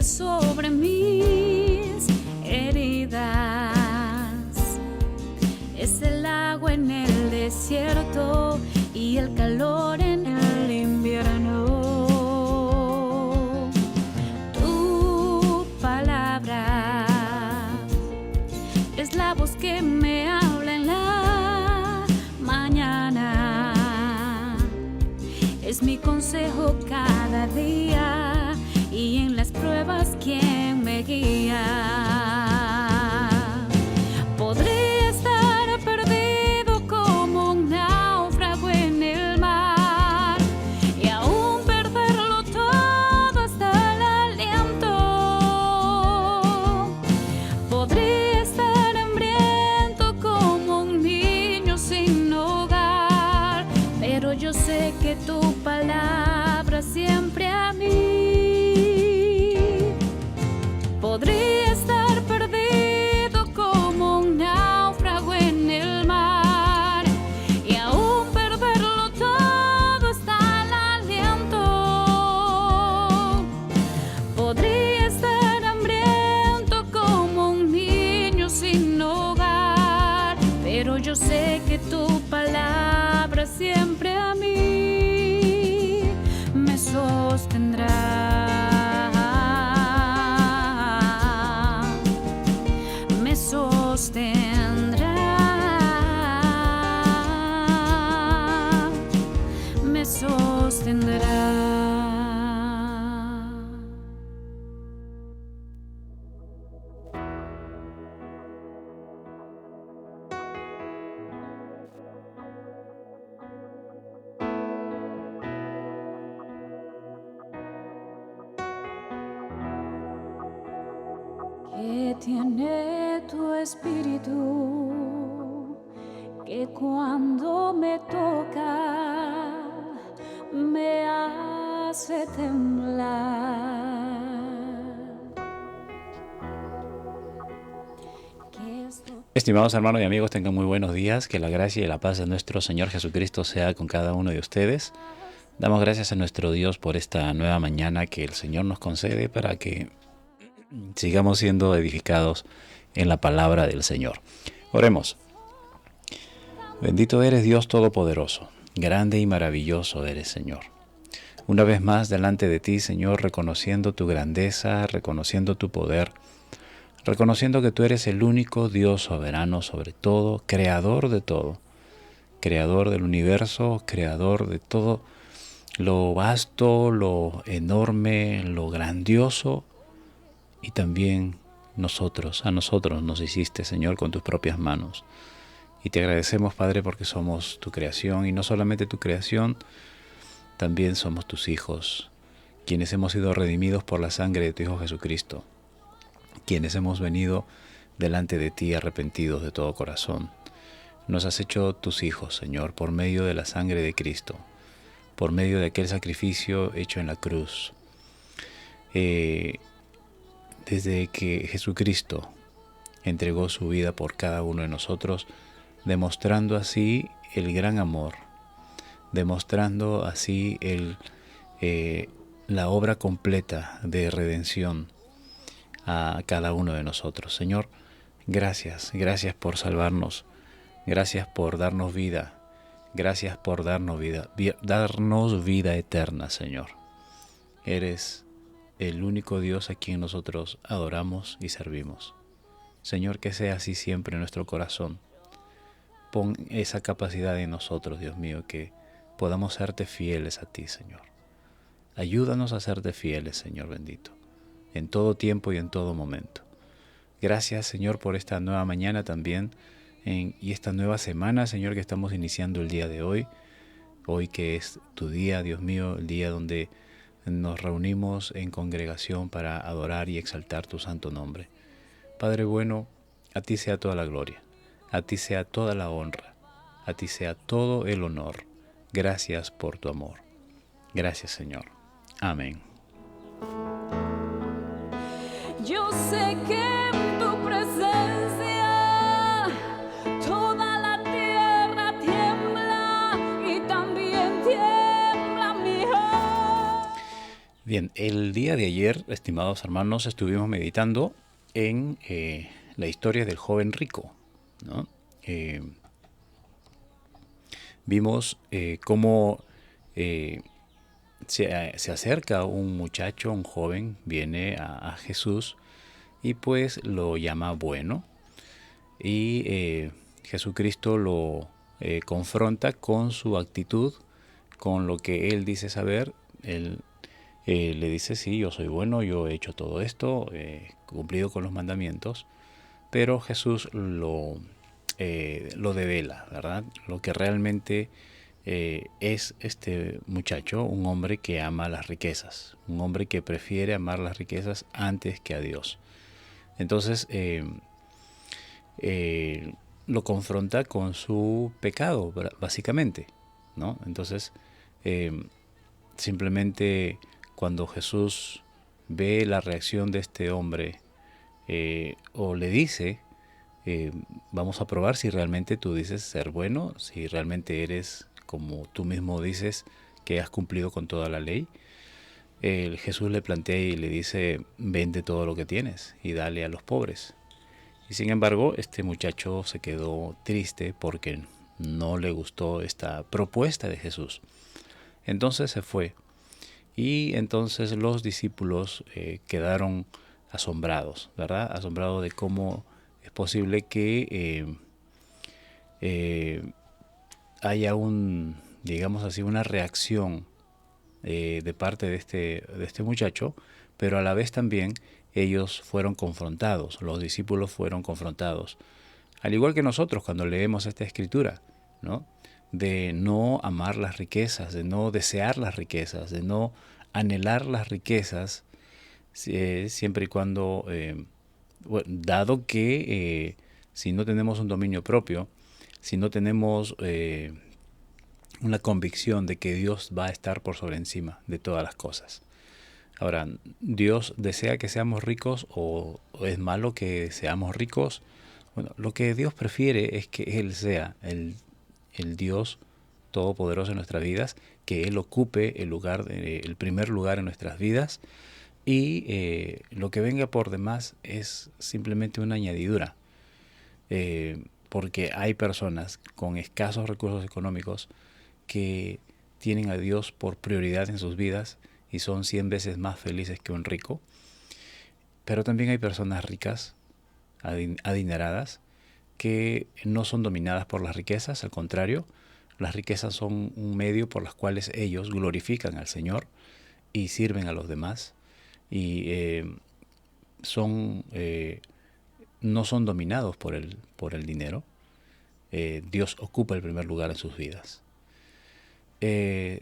sobre mis heridas. Es el agua en el desierto y el calor en el invierno. Tu palabra es la voz que me habla en la mañana. Es mi consejo cada día y en las pruebas quien me guía. Podría estar perdido como un náufrago en el mar y aún perderlo todo hasta el aliento. Podría estar hambriento como un niño sin hogar, pero yo sé que tu palabra siempre a mí. Podría estar perdido como un náufrago en el mar y aún perderlo todo hasta el aliento. Podría estar hambriento como un niño sin hogar, pero yo sé que tu palabra siempre a mí me sostendrá. Me sostendrá, me sostendrá. ¿Qué tiene tu espíritu que cuando me toca me hace temblar? Estimados hermanos y amigos, tengan muy buenos días. Que la gracia y la paz de nuestro Señor Jesucristo sea con cada uno de ustedes. Damos gracias a nuestro Dios por esta nueva mañana que el Señor nos concede para que sigamos siendo edificados en la palabra del Señor. Oremos. Bendito eres, Dios Todopoderoso, grande y maravilloso eres, Señor. Una vez más delante de ti, Señor, reconociendo tu grandeza, reconociendo tu poder, reconociendo que tú eres el único Dios soberano sobre todo, creador de todo, creador del universo, creador de todo lo vasto, lo enorme, lo grandioso. Y también a nosotros nos hiciste, Señor, con tus propias manos. Y te agradecemos, Padre, porque somos tu creación, y no solamente tu creación, también somos tus hijos, quienes hemos sido redimidos por la sangre de tu Hijo Jesucristo, quienes hemos venido delante de ti arrepentidos de todo corazón. Nos has hecho tus hijos, Señor, por medio de la sangre de Cristo, por medio de aquel sacrificio hecho en la cruz. Desde que Jesucristo entregó su vida por cada uno de nosotros, demostrando así el gran amor, demostrando así la obra completa de redención a cada uno de nosotros. Señor, gracias por salvarnos, gracias por darnos vida, gracias por darnos vida eterna, Señor. Eres el único Dios a quien nosotros adoramos y servimos. Señor, que sea así siempre en nuestro corazón. Pon esa capacidad en nosotros, Dios mío, que podamos serte fieles a ti, Señor. Ayúdanos a serte fieles, Señor bendito, en todo tiempo y en todo momento. Gracias, Señor, por esta nueva mañana también y esta nueva semana, Señor, que estamos iniciando el día de hoy. Hoy que es tu día, Dios mío, el día donde nos reunimos en congregación para adorar y exaltar tu santo nombre. Padre bueno, a ti sea toda la gloria, a ti sea toda la honra, a ti sea todo el honor. Gracias por tu amor. Gracias, Señor. Amén. Yo sé que en tu presencia toda la tierra tiembla y también tiembla mi alma. Bien, el día de ayer, estimados hermanos, estuvimos meditando en la historia del joven rico, ¿no? Eh, Vimos cómo se acerca un muchacho, un joven, viene a Jesús y pues lo llama bueno, y Jesucristo lo confronta con su actitud, con lo que él dice saber. Él le dice: sí, yo soy bueno, yo he hecho todo esto, he cumplido con los mandamientos, pero Jesús lo devela, ¿verdad? Lo que realmente es este muchacho, un hombre que ama las riquezas, un hombre que prefiere amar las riquezas antes que a Dios. Entonces lo confronta con su pecado, básicamente, ¿no? Entonces simplemente cuando Jesús ve la reacción de este hombre, o le dice: vamos a probar si realmente tú dices ser bueno, si realmente eres como tú mismo dices que has cumplido con toda la ley. Jesús le plantea y le dice: vende todo lo que tienes y dale a los pobres. Y sin embargo, este muchacho se quedó triste porque no le gustó esta propuesta de Jesús. Entonces se fue. Y entonces los discípulos quedaron asombrados, ¿verdad? Asombrados de cómo es posible que haya digamos así, una reacción de parte de este muchacho, pero a la vez también ellos fueron confrontados, los discípulos fueron confrontados. Al igual que nosotros cuando leemos esta escritura, ¿no? De no amar las riquezas, de no desear las riquezas, de no anhelar las riquezas, siempre y cuando, dado que si no tenemos un dominio propio, si no tenemos una convicción de que Dios va a estar por sobre encima de todas las cosas. Ahora, ¿Dios desea que seamos ricos o es malo que seamos ricos? Bueno, lo que Dios prefiere es que Él sea el Dios todopoderoso en nuestras vidas, que Él ocupe el primer lugar en nuestras vidas, y lo que venga por demás es simplemente una añadidura, porque hay personas con escasos recursos económicos que tienen a Dios por prioridad en sus vidas y son 100 veces más felices que un rico. Pero también hay personas ricas, adineradas, que no son dominadas por las riquezas. Al contrario, las riquezas son un medio por los cuales ellos glorifican al Señor y sirven a los demás, y no son dominados por el dinero. Dios ocupa el primer lugar en sus vidas.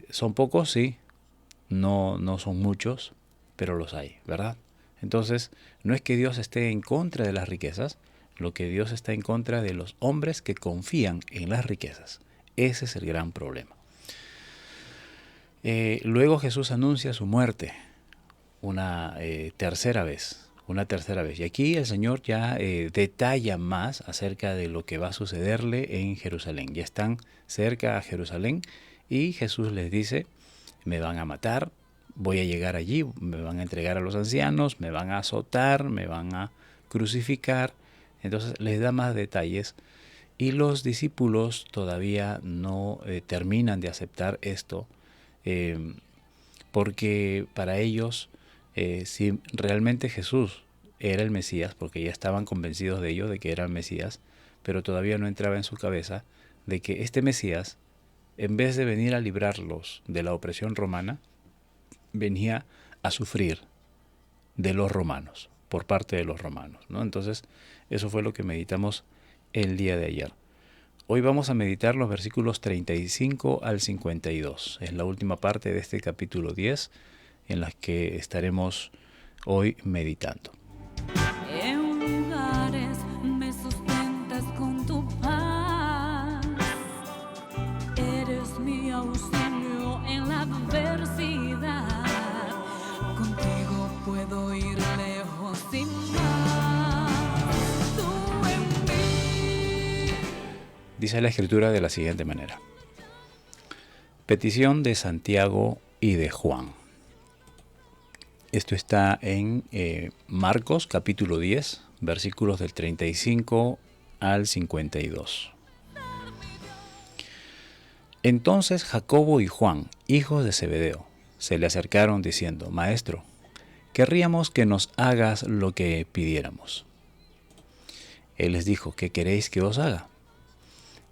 Son pocos, sí, no son muchos, pero los hay, ¿verdad? Entonces, no es que Dios esté en contra de las riquezas, lo que Dios está en contra de los hombres que confían en las riquezas. Ese es el gran problema. Luego Jesús anuncia su muerte una tercera vez. Y aquí el Señor ya detalla más acerca de lo que va a sucederle en Jerusalén. Ya están cerca a Jerusalén y Jesús les dice: me van a matar, voy a llegar allí, me van a entregar a los ancianos, me van a azotar, me van a crucificar. Entonces les da más detalles y los discípulos todavía no terminan de aceptar esto, porque para ellos, si realmente Jesús era el Mesías, porque ya estaban convencidos de ello, de que era el Mesías, pero todavía no entraba en su cabeza de que este Mesías, en vez de venir a librarlos de la opresión romana, venía a sufrir de los romanos, por parte de los romanos, ¿no? Entonces, eso fue lo que meditamos el día de ayer. Hoy vamos a meditar los versículos 35 al 52. Es la última parte de este capítulo 10 en las que estaremos hoy meditando. En lugares me sustentas con tu paz. Eres mi auxilio en la adversidad. Contigo puedo ir lejos sin más. Tú en mí. Dice la Escritura de la siguiente manera: petición de Santiago y de Juan. Esto está en Marcos capítulo 10, versículos del 35 al 52. Entonces Jacobo y Juan, hijos de Zebedeo, se le acercaron diciendo: Maestro, querríamos que nos hagas lo que pidiéramos. Él les dijo: ¿qué queréis que os haga?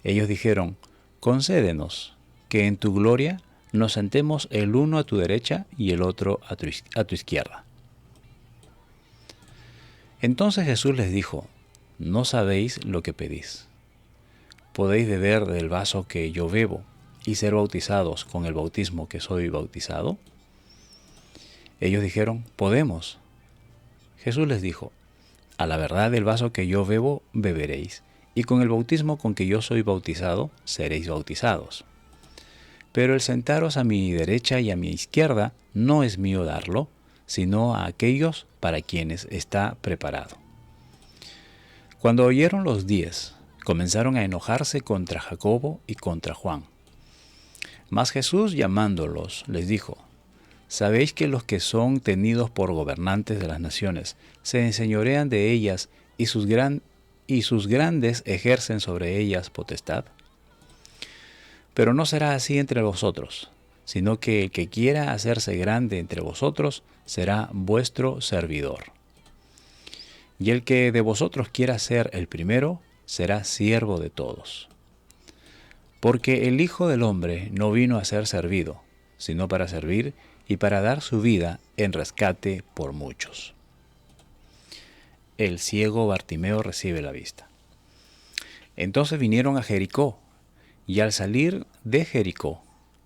Ellos dijeron: concédenos que en tu gloria nos sentemos el uno a tu derecha y el otro a tu izquierda. Entonces Jesús les dijo: no sabéis lo que pedís. ¿Podéis beber del vaso que yo bebo y ser bautizados con el bautismo que soy bautizado? Ellos dijeron: podemos. Jesús les dijo: a la verdad del vaso que yo bebo, beberéis, y con el bautismo con que yo soy bautizado, seréis bautizados. Pero el sentaros a mi derecha y a mi izquierda no es mío darlo, sino a aquellos para quienes está preparado. Cuando oyeron los 10, comenzaron a enojarse contra Jacobo y contra Juan. Mas Jesús, llamándolos, les dijo: ¿sabéis que los que son tenidos por gobernantes de las naciones se enseñorean de ellas y sus grandes ejercen sobre ellas potestad? Pero no será así entre vosotros, sino que el que quiera hacerse grande entre vosotros será vuestro servidor. Y el que de vosotros quiera ser el primero será siervo de todos. Porque el Hijo del Hombre no vino a ser servido, sino para servir y para dar su vida en rescate por muchos. El ciego Bartimeo recibe la vista. Entonces vinieron a Jericó, y al salir de Jericó,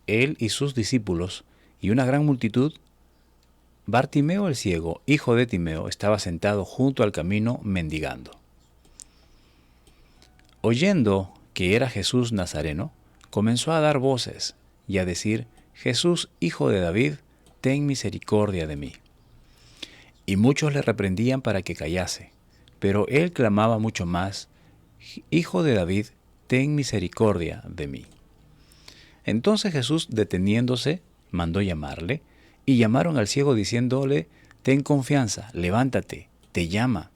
él y sus discípulos y una gran multitud, Bartimeo el ciego, hijo de Timeo, estaba sentado junto al camino mendigando. Oyendo que era Jesús Nazareno, comenzó a dar voces y a decir: Jesús, hijo de David, ten misericordia de mí. Y muchos le reprendían para que callase, pero él clamaba mucho más: Hijo de David, ten misericordia de mí. Entonces Jesús, deteniéndose, mandó llamarle, y llamaron al ciego diciéndole: ten confianza, levántate, te llama.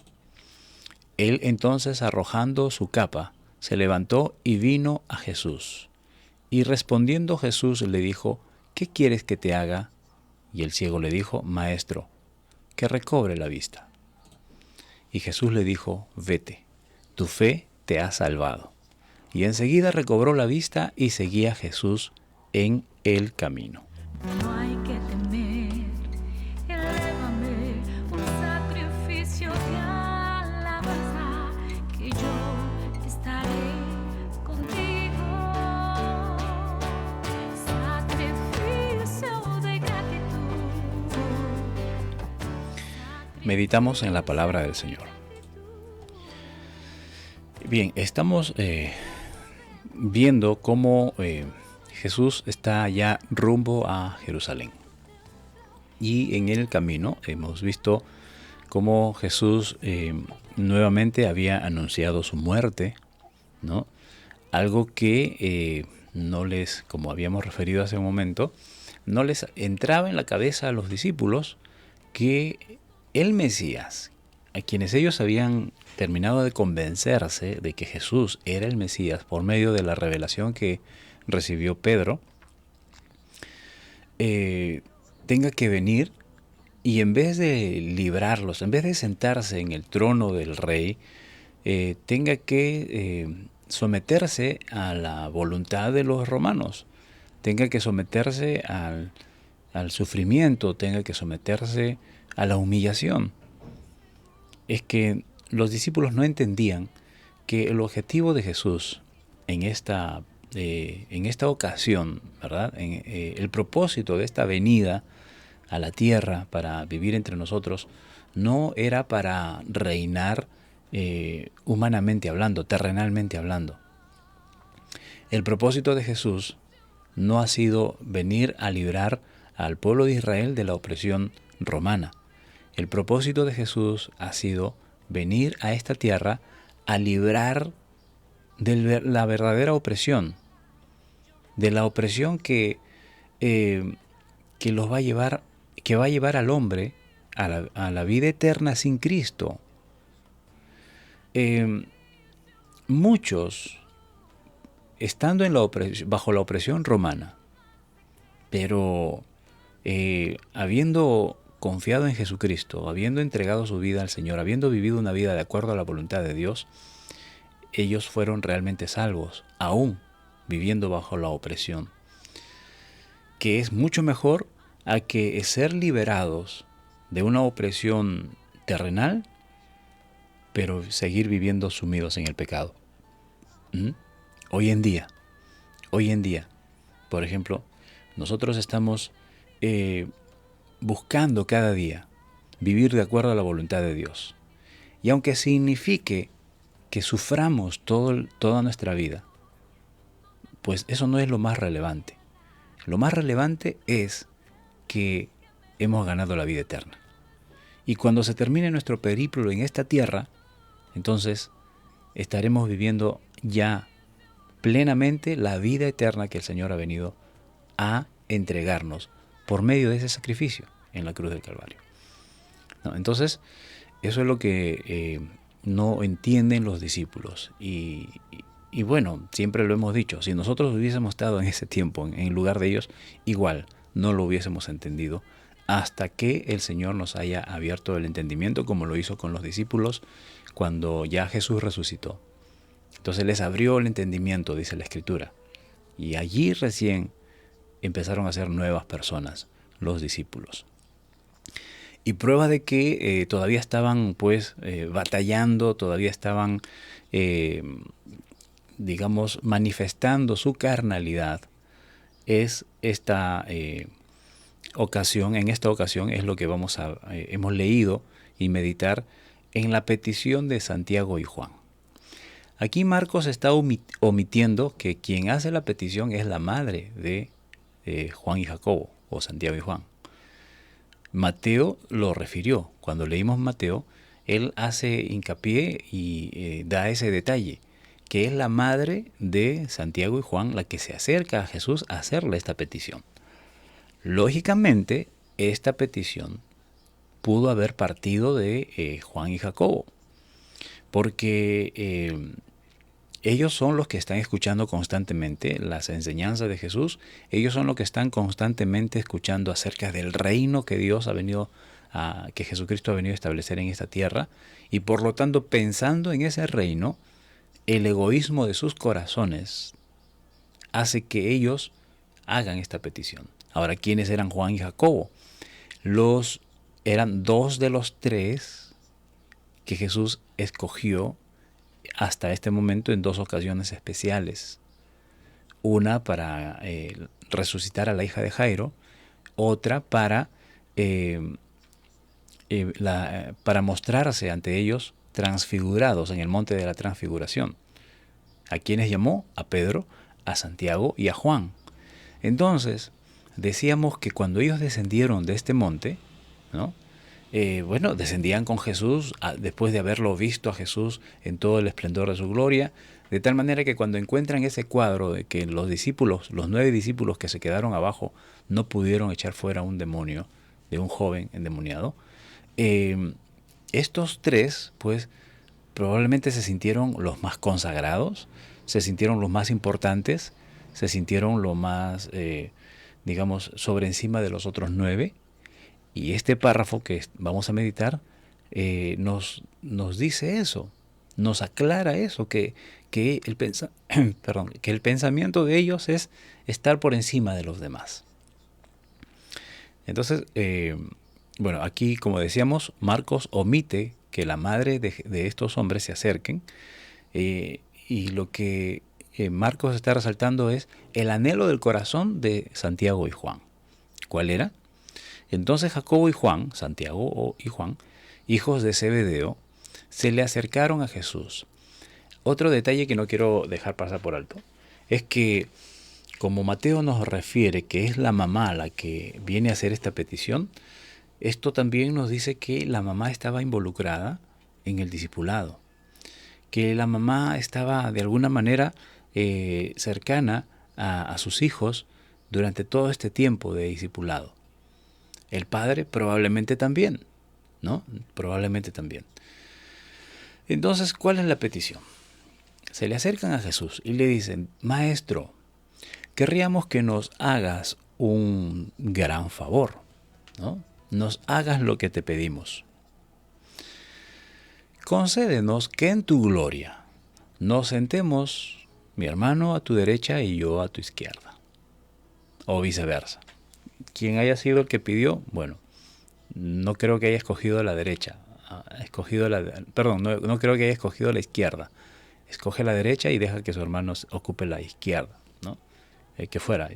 Él entonces, arrojando su capa, se levantó y vino a Jesús. Y respondiendo Jesús le dijo: ¿qué quieres que te haga? Y el ciego le dijo: Maestro, que recobre la vista. Y Jesús le dijo: vete, tu fe te ha salvado. Y enseguida recobró la vista y seguía a Jesús en el camino. No hay que temer, elévame un sacrificio de alabanza, que yo estaré contigo. Sacrificio de gratitud. Meditamos en la palabra del Señor. Bien, estamos viendo cómo Jesús está ya rumbo a Jerusalén. Y en el camino hemos visto cómo Jesús nuevamente había anunciado su muerte, ¿no? Algo que no les, como habíamos referido hace un momento, no les entraba en la cabeza a los discípulos que el Mesías, a quienes ellos habían terminado de convencerse de que Jesús era el Mesías por medio de la revelación que recibió Pedro, tenga que venir y en vez de librarlos, en vez de sentarse en el trono del rey, tenga que someterse a la voluntad de los romanos, tenga que someterse al sufrimiento, tenga que someterse a la humillación. Es que los discípulos no entendían que el objetivo de Jesús en esta ocasión, ¿verdad? El propósito de esta venida a la tierra para vivir entre nosotros no era para reinar humanamente hablando, terrenalmente hablando. El propósito de Jesús no ha sido venir a librar al pueblo de Israel de la opresión romana. El propósito de Jesús ha sido venir a esta tierra a librar de la verdadera opresión, de la opresión que va a llevar al hombre a la vida eterna sin Cristo. Muchos, estando bajo la opresión romana, pero habiendo confiado en Jesucristo, habiendo entregado su vida al Señor, habiendo vivido una vida de acuerdo a la voluntad de Dios, ellos fueron realmente salvos, aún viviendo bajo la opresión, que es mucho mejor a que ser liberados de una opresión terrenal, pero seguir viviendo sumidos en el pecado. Hoy en día, por ejemplo, nosotros estamos buscando cada día vivir de acuerdo a la voluntad de Dios. Y aunque signifique que suframos toda nuestra vida, pues eso no es lo más relevante. Lo más relevante es que hemos ganado la vida eterna. Y cuando se termine nuestro periplo en esta tierra, entonces estaremos viviendo ya plenamente la vida eterna que el Señor ha venido a entregarnos por medio de ese sacrificio en la cruz del Calvario. ¿No? Entonces, eso es lo que no entienden los discípulos. Y bueno, siempre lo hemos dicho, si nosotros hubiésemos estado en ese tiempo, en lugar de ellos, igual no lo hubiésemos entendido hasta que el Señor nos haya abierto el entendimiento, como lo hizo con los discípulos cuando ya Jesús resucitó. Entonces les abrió el entendimiento, dice la Escritura. Y allí recién empezaron a ser nuevas personas, los discípulos. Y prueba de que todavía estaban pues batallando, todavía estaban digamos manifestando su carnalidad, es esta ocasión. En esta ocasión es lo que hemos leído y meditar en la petición de Santiago y Juan. Aquí Marcos está omitiendo que quien hace la petición es la madre de Juan y Jacobo, o Santiago y Juan. Mateo lo refirió. Cuando leímos Mateo, él hace hincapié y da ese detalle, que es la madre de Santiago y Juan la que se acerca a Jesús a hacerle esta petición. Lógicamente, esta petición pudo haber partido de Juan y Jacobo, porque ellos son los que están escuchando constantemente las enseñanzas de Jesús. Ellos son los que están constantemente escuchando acerca del reino que Dios que Jesucristo ha venido a establecer en esta tierra. Y por lo tanto, pensando en ese reino, el egoísmo de sus corazones hace que ellos hagan esta petición. Ahora, ¿quiénes eran Juan y Jacobo? Eran dos de los tres que Jesús escogió hasta este momento en dos ocasiones especiales. Una para resucitar a la hija de Jairo, otra para mostrarse ante ellos transfigurados en el monte de la transfiguración. ¿A quiénes llamó? A Pedro, a Santiago y a Juan. Entonces, decíamos que cuando ellos descendieron de este monte, ¿no? Descendían con Jesús después de haberlo visto a Jesús en todo el esplendor de su gloria, de tal manera que cuando encuentran ese cuadro de que los 9 discípulos que se quedaron abajo no pudieron echar fuera un demonio de un joven endemoniado, estos tres pues probablemente se sintieron los más consagrados, se sintieron los más importantes, se sintieron lo más, sobre encima de los otros 9. Y este párrafo que vamos a meditar nos dice eso, nos aclara eso, que el pensamiento de ellos es estar por encima de los demás. Entonces, aquí, como decíamos, Marcos omite que la madre de estos hombres se acerquen, y lo que Marcos está resaltando es el anhelo del corazón de Santiago y Juan. ¿Cuál era? Entonces Jacobo y Juan, Santiago y Juan, hijos de Zebedeo, se le acercaron a Jesús. Otro detalle que no quiero dejar pasar por alto es que, como Mateo nos refiere que es la mamá la que viene a hacer esta petición, esto también nos dice que la mamá estaba involucrada en el discipulado, que la mamá estaba de alguna manera cercana a sus hijos durante todo este tiempo de discipulado. El padre probablemente también, ¿no? Probablemente también. Entonces, ¿cuál es la petición? Se le acercan a Jesús y le dicen, Maestro, querríamos que nos hagas un gran favor, ¿no? Nos hagas lo que te pedimos. Concédenos que en tu gloria nos sentemos, mi hermano a tu derecha y yo a tu izquierda, o viceversa. Quien haya sido el que pidió, bueno, no creo que haya escogido la derecha, no creo que haya escogido la izquierda. Escoge la derecha y deja que su hermano ocupe la izquierda, ¿no? Que fuera,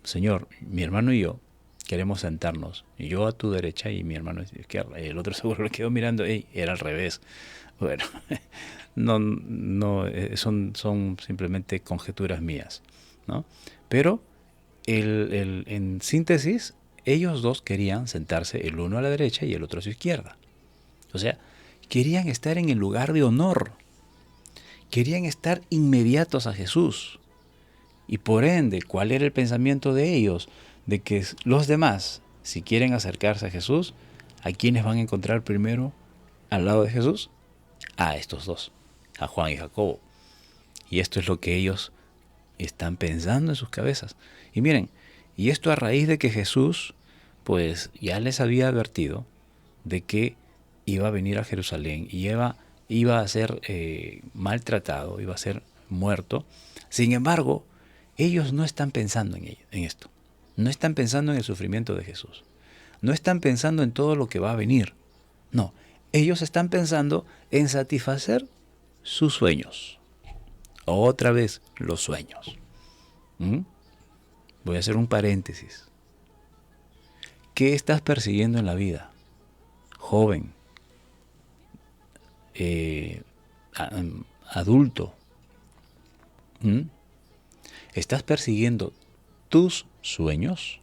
Señor, mi hermano y yo queremos sentarnos, y yo a tu derecha y mi hermano a tu izquierda. Y el otro seguro le quedó mirando, era al revés. Bueno, son simplemente conjeturas mías, ¿no? Pero en síntesis, ellos dos querían sentarse el uno a la derecha y el otro a su izquierda. O sea, querían estar en el lugar de honor. Querían estar inmediatos a Jesús. Y por ende, ¿cuál era el pensamiento de ellos? De que los demás, si quieren acercarse a Jesús, ¿a quiénes van a encontrar primero al lado de Jesús? A estos dos, a Juan y Jacobo. Y esto es lo que ellos están pensando en sus cabezas. Y miren, y esto a raíz de que Jesús, pues ya les había advertido de que iba a venir a Jerusalén y iba a ser maltratado, iba a ser muerto. Sin embargo, ellos no están pensando en esto. No están pensando en el sufrimiento de Jesús. No están pensando en todo lo que va a venir. No, ellos están pensando en satisfacer sus sueños. Otra vez, los sueños. Voy a hacer un paréntesis. ¿Qué estás persiguiendo en la vida? Joven, adulto. ¿Estás persiguiendo tus sueños?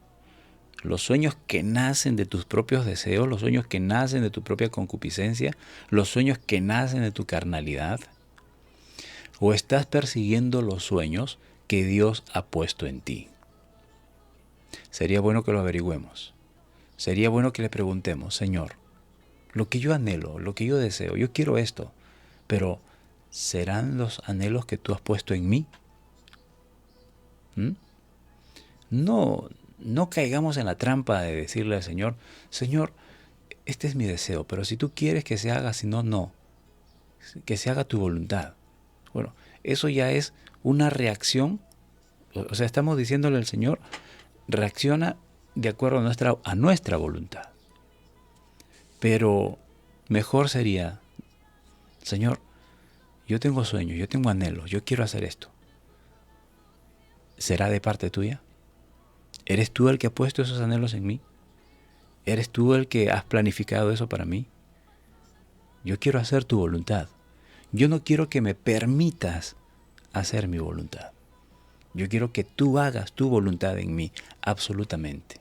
Los sueños que nacen de tus propios deseos, los sueños que nacen de tu propia concupiscencia, los sueños que nacen de tu carnalidad. ¿O estás persiguiendo los sueños que Dios ha puesto en ti? Sería bueno que lo averigüemos. Sería bueno que le preguntemos, Señor, lo que yo anhelo, lo que yo deseo, yo quiero esto, pero ¿serán los anhelos que tú has puesto en mí? No caigamos en la trampa de decirle al Señor, Señor, este es mi deseo, pero si tú quieres que se haga, si no, no. Que se haga tu voluntad. Bueno, eso ya es una reacción. O sea, estamos diciéndole al Señor, reacciona de acuerdo a nuestra voluntad. Pero mejor sería, Señor, yo tengo sueños, yo tengo anhelos, yo quiero hacer esto. ¿Será de parte tuya? ¿Eres tú el que ha puesto esos anhelos en mí? ¿Eres tú el que has planificado eso para mí? Yo quiero hacer tu voluntad. Yo no quiero que me permitas hacer mi voluntad. Yo quiero que tú hagas tu voluntad en mí, absolutamente.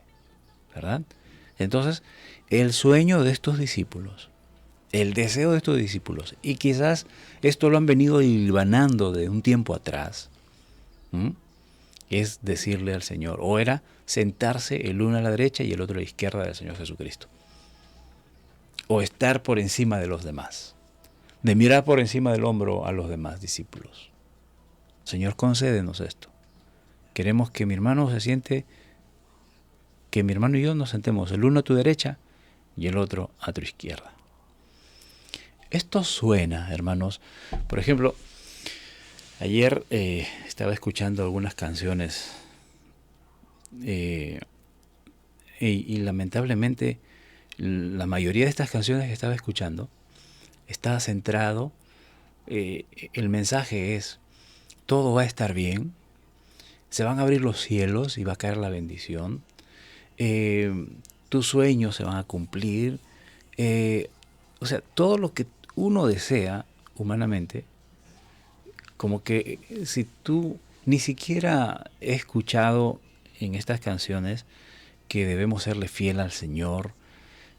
¿Verdad? Entonces, el sueño de estos discípulos, el deseo de estos discípulos, y quizás esto lo han venido hilvanando de un tiempo atrás, es decirle al Señor, o era sentarse el uno a la derecha y el otro a la izquierda del Señor Jesucristo, o estar por encima de los demás, de mirar por encima del hombro a los demás discípulos. Señor, concédenos esto. Queremos que mi hermano se siente, que mi hermano y yo nos sentemos el uno a tu derecha y el otro a tu izquierda. Esto suena, hermanos, por ejemplo, ayer estaba escuchando algunas canciones y lamentablemente la mayoría de estas canciones que estaba escuchando estaba centrado, el mensaje es, todo va a estar bien, se van a abrir los cielos y va a caer la bendición, tus sueños se van a cumplir, o sea, todo lo que uno desea humanamente, como que si tú ni siquiera he escuchado en estas canciones que debemos serle fiel al Señor,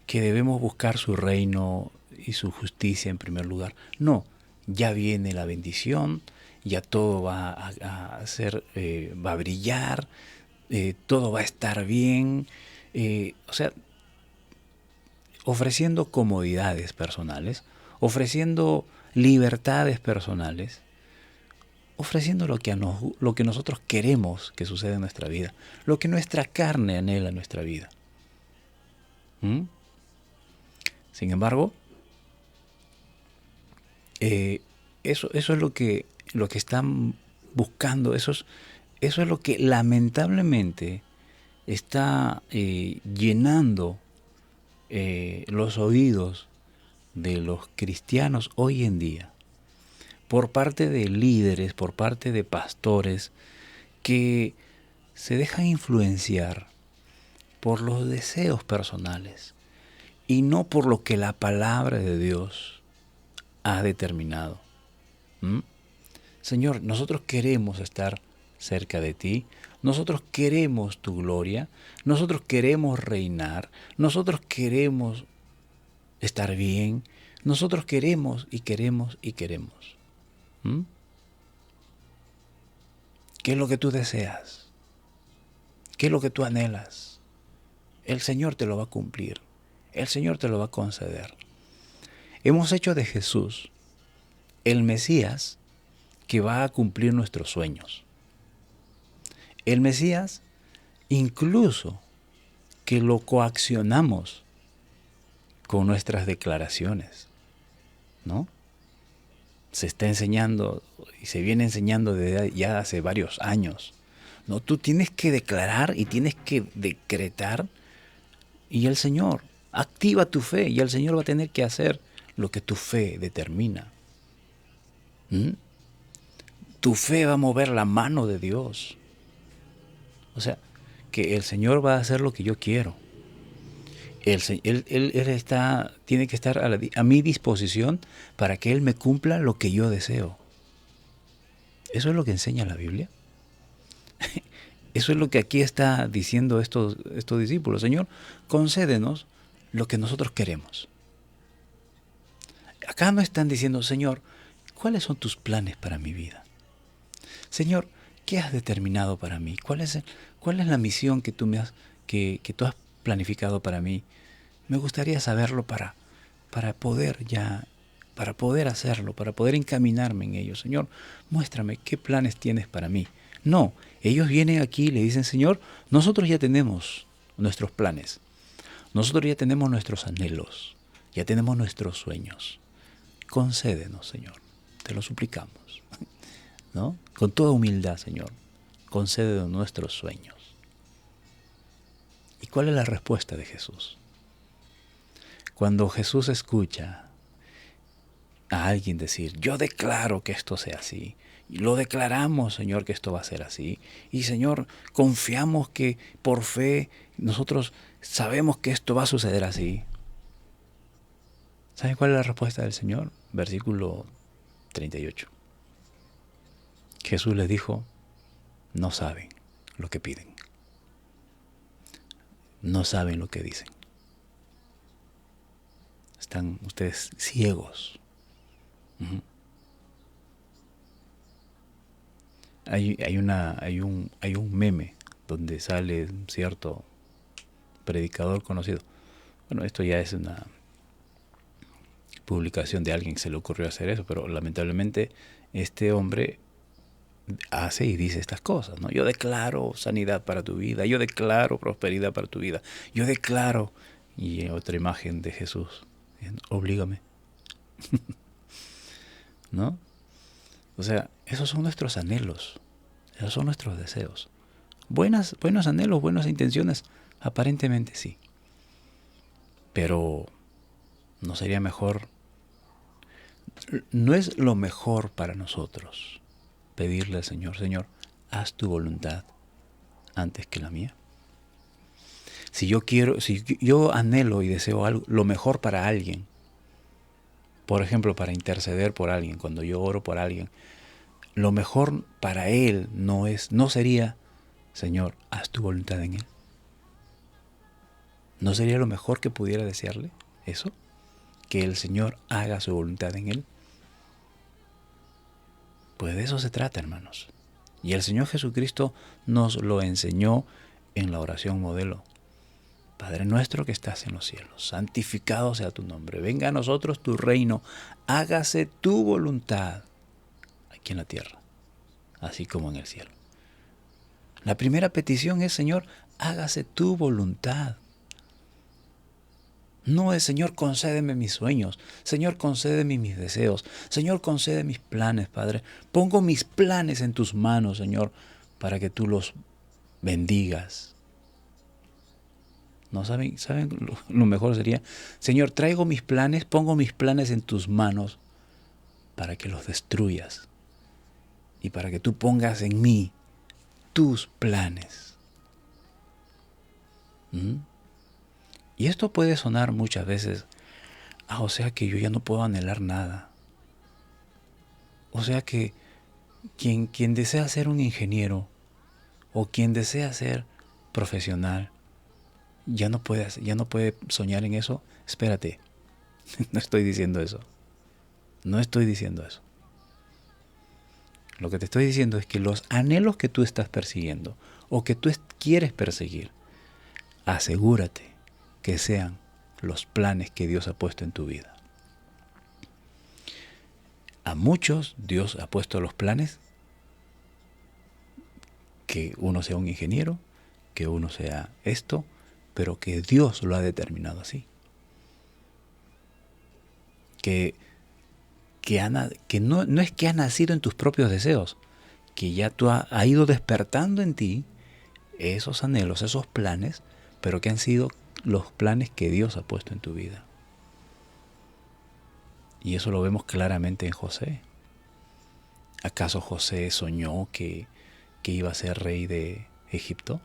que debemos buscar su reino y su justicia en primer lugar. No, ya viene la bendición, ya todo va va a brillar, todo va a estar bien. O sea, ofreciendo comodidades personales, ofreciendo libertades personales, ofreciendo lo que nosotros queremos que suceda en nuestra vida, lo que nuestra carne anhela en nuestra vida. Sin embargo, eso es lo que están buscando, eso es lo que lamentablemente está llenando los oídos de los cristianos hoy en día, por parte de líderes, por parte de pastores que se dejan influenciar por los deseos personales y no por lo que la palabra de Dios ha determinado. Señor, nosotros queremos estar cerca de ti, nosotros queremos tu gloria, nosotros queremos reinar, nosotros queremos estar bien, nosotros queremos y queremos y queremos. ¿Qué es lo que tú deseas? ¿Qué es lo que tú anhelas? El Señor te lo va a cumplir. El Señor te lo va a conceder. Hemos hecho de Jesús el Mesías que va a cumplir nuestros sueños. El Mesías, incluso que lo coaccionamos con nuestras declaraciones, ¿no? Se está enseñando y se viene enseñando desde ya hace varios años, ¿no? Tú tienes que declarar y tienes que decretar, y el Señor activa tu fe, y el Señor va a tener que hacer lo que tu fe determina. Tu fe va a mover la mano de Dios. O sea, que el Señor va a hacer lo que yo quiero. Él tiene que estar a mi disposición para que Él me cumpla lo que yo deseo. Eso es lo que enseña la Biblia. Eso es lo que aquí está diciendo estos discípulos. Señor, concédenos lo que nosotros queremos. Acá no están diciendo, Señor, ¿cuáles son tus planes para mi vida? Señor, ¿qué has determinado para mí? ¿Cuál es la misión que tú tú has planificado para mí? Me gustaría saberlo para poder hacerlo, para poder encaminarme en ello. Señor, muéstrame qué planes tienes para mí. No, ellos vienen aquí y le dicen, Señor, nosotros ya tenemos nuestros planes, nosotros ya tenemos nuestros anhelos, ya tenemos nuestros sueños. Concédenos, Señor, te lo suplicamos, ¿no? Con toda humildad, Señor, concédenos nuestros sueños. ¿Y cuál es la respuesta de Jesús? Cuando Jesús escucha a alguien decir, yo declaro que esto sea así, y lo declaramos, Señor, que esto va a ser así, y Señor, confiamos que por fe nosotros sabemos que esto va a suceder así. ¿Saben cuál es la respuesta del Señor? Versículo 38. Jesús les dijo, no saben lo que piden. No saben lo que dicen. Están ustedes ciegos. Hay un meme donde sale un cierto predicador conocido. Bueno, esto ya es una publicación de alguien que se le ocurrió hacer eso, pero lamentablemente este hombre hace y dice estas cosas, ¿no? Yo declaro sanidad para tu vida, yo declaro prosperidad para tu vida, yo declaro, y otra imagen de Jesús, oblígame. ¿No? O sea, esos son nuestros anhelos, esos son nuestros deseos. Buenos anhelos, buenas intenciones, aparentemente sí. Pero no sería mejor, no es lo mejor para nosotros pedirle al Señor, Señor, haz tu voluntad antes que la mía. Si yo anhelo y deseo algo, lo mejor para alguien, por ejemplo, para interceder por alguien, cuando yo oro por alguien, lo mejor para él no sería, Señor, haz tu voluntad en él. ¿No sería lo mejor que pudiera desearle eso? Que el Señor haga su voluntad en él. Pues de eso se trata, hermanos. Y el Señor Jesucristo nos lo enseñó en la oración modelo. Padre nuestro que estás en los cielos, santificado sea tu nombre. Venga a nosotros tu reino. Hágase tu voluntad aquí en la tierra, así como en el cielo. La primera petición es, Señor, hágase tu voluntad. No es, Señor, concédeme mis sueños. Señor, concédeme mis deseos. Señor, concede mis planes, Padre. Pongo mis planes en tus manos, Señor, para que tú los bendigas. ¿No saben lo mejor sería? Señor, traigo mis planes, pongo mis planes en tus manos para que los destruyas y para que tú pongas en mí tus planes. Y esto puede sonar muchas veces, o sea que yo ya no puedo anhelar nada. O sea que quien desea ser un ingeniero o quien desea ser profesional, ya no puede soñar en eso. Espérate, no estoy diciendo eso. No estoy diciendo eso. Lo que te estoy diciendo es que los anhelos que tú estás persiguiendo o que tú quieres perseguir, asegúrate que sean los planes que Dios ha puesto en tu vida. A muchos Dios ha puesto los planes que uno sea un ingeniero, que uno sea esto, pero que Dios lo ha determinado así. Que no es que ha nacido en tus propios deseos, que ya tú ha ido despertando en ti esos anhelos, esos planes, pero que han sido los planes que Dios ha puesto en tu vida. Y eso lo vemos claramente en José. ¿Acaso José soñó que iba a ser rey de Egipto?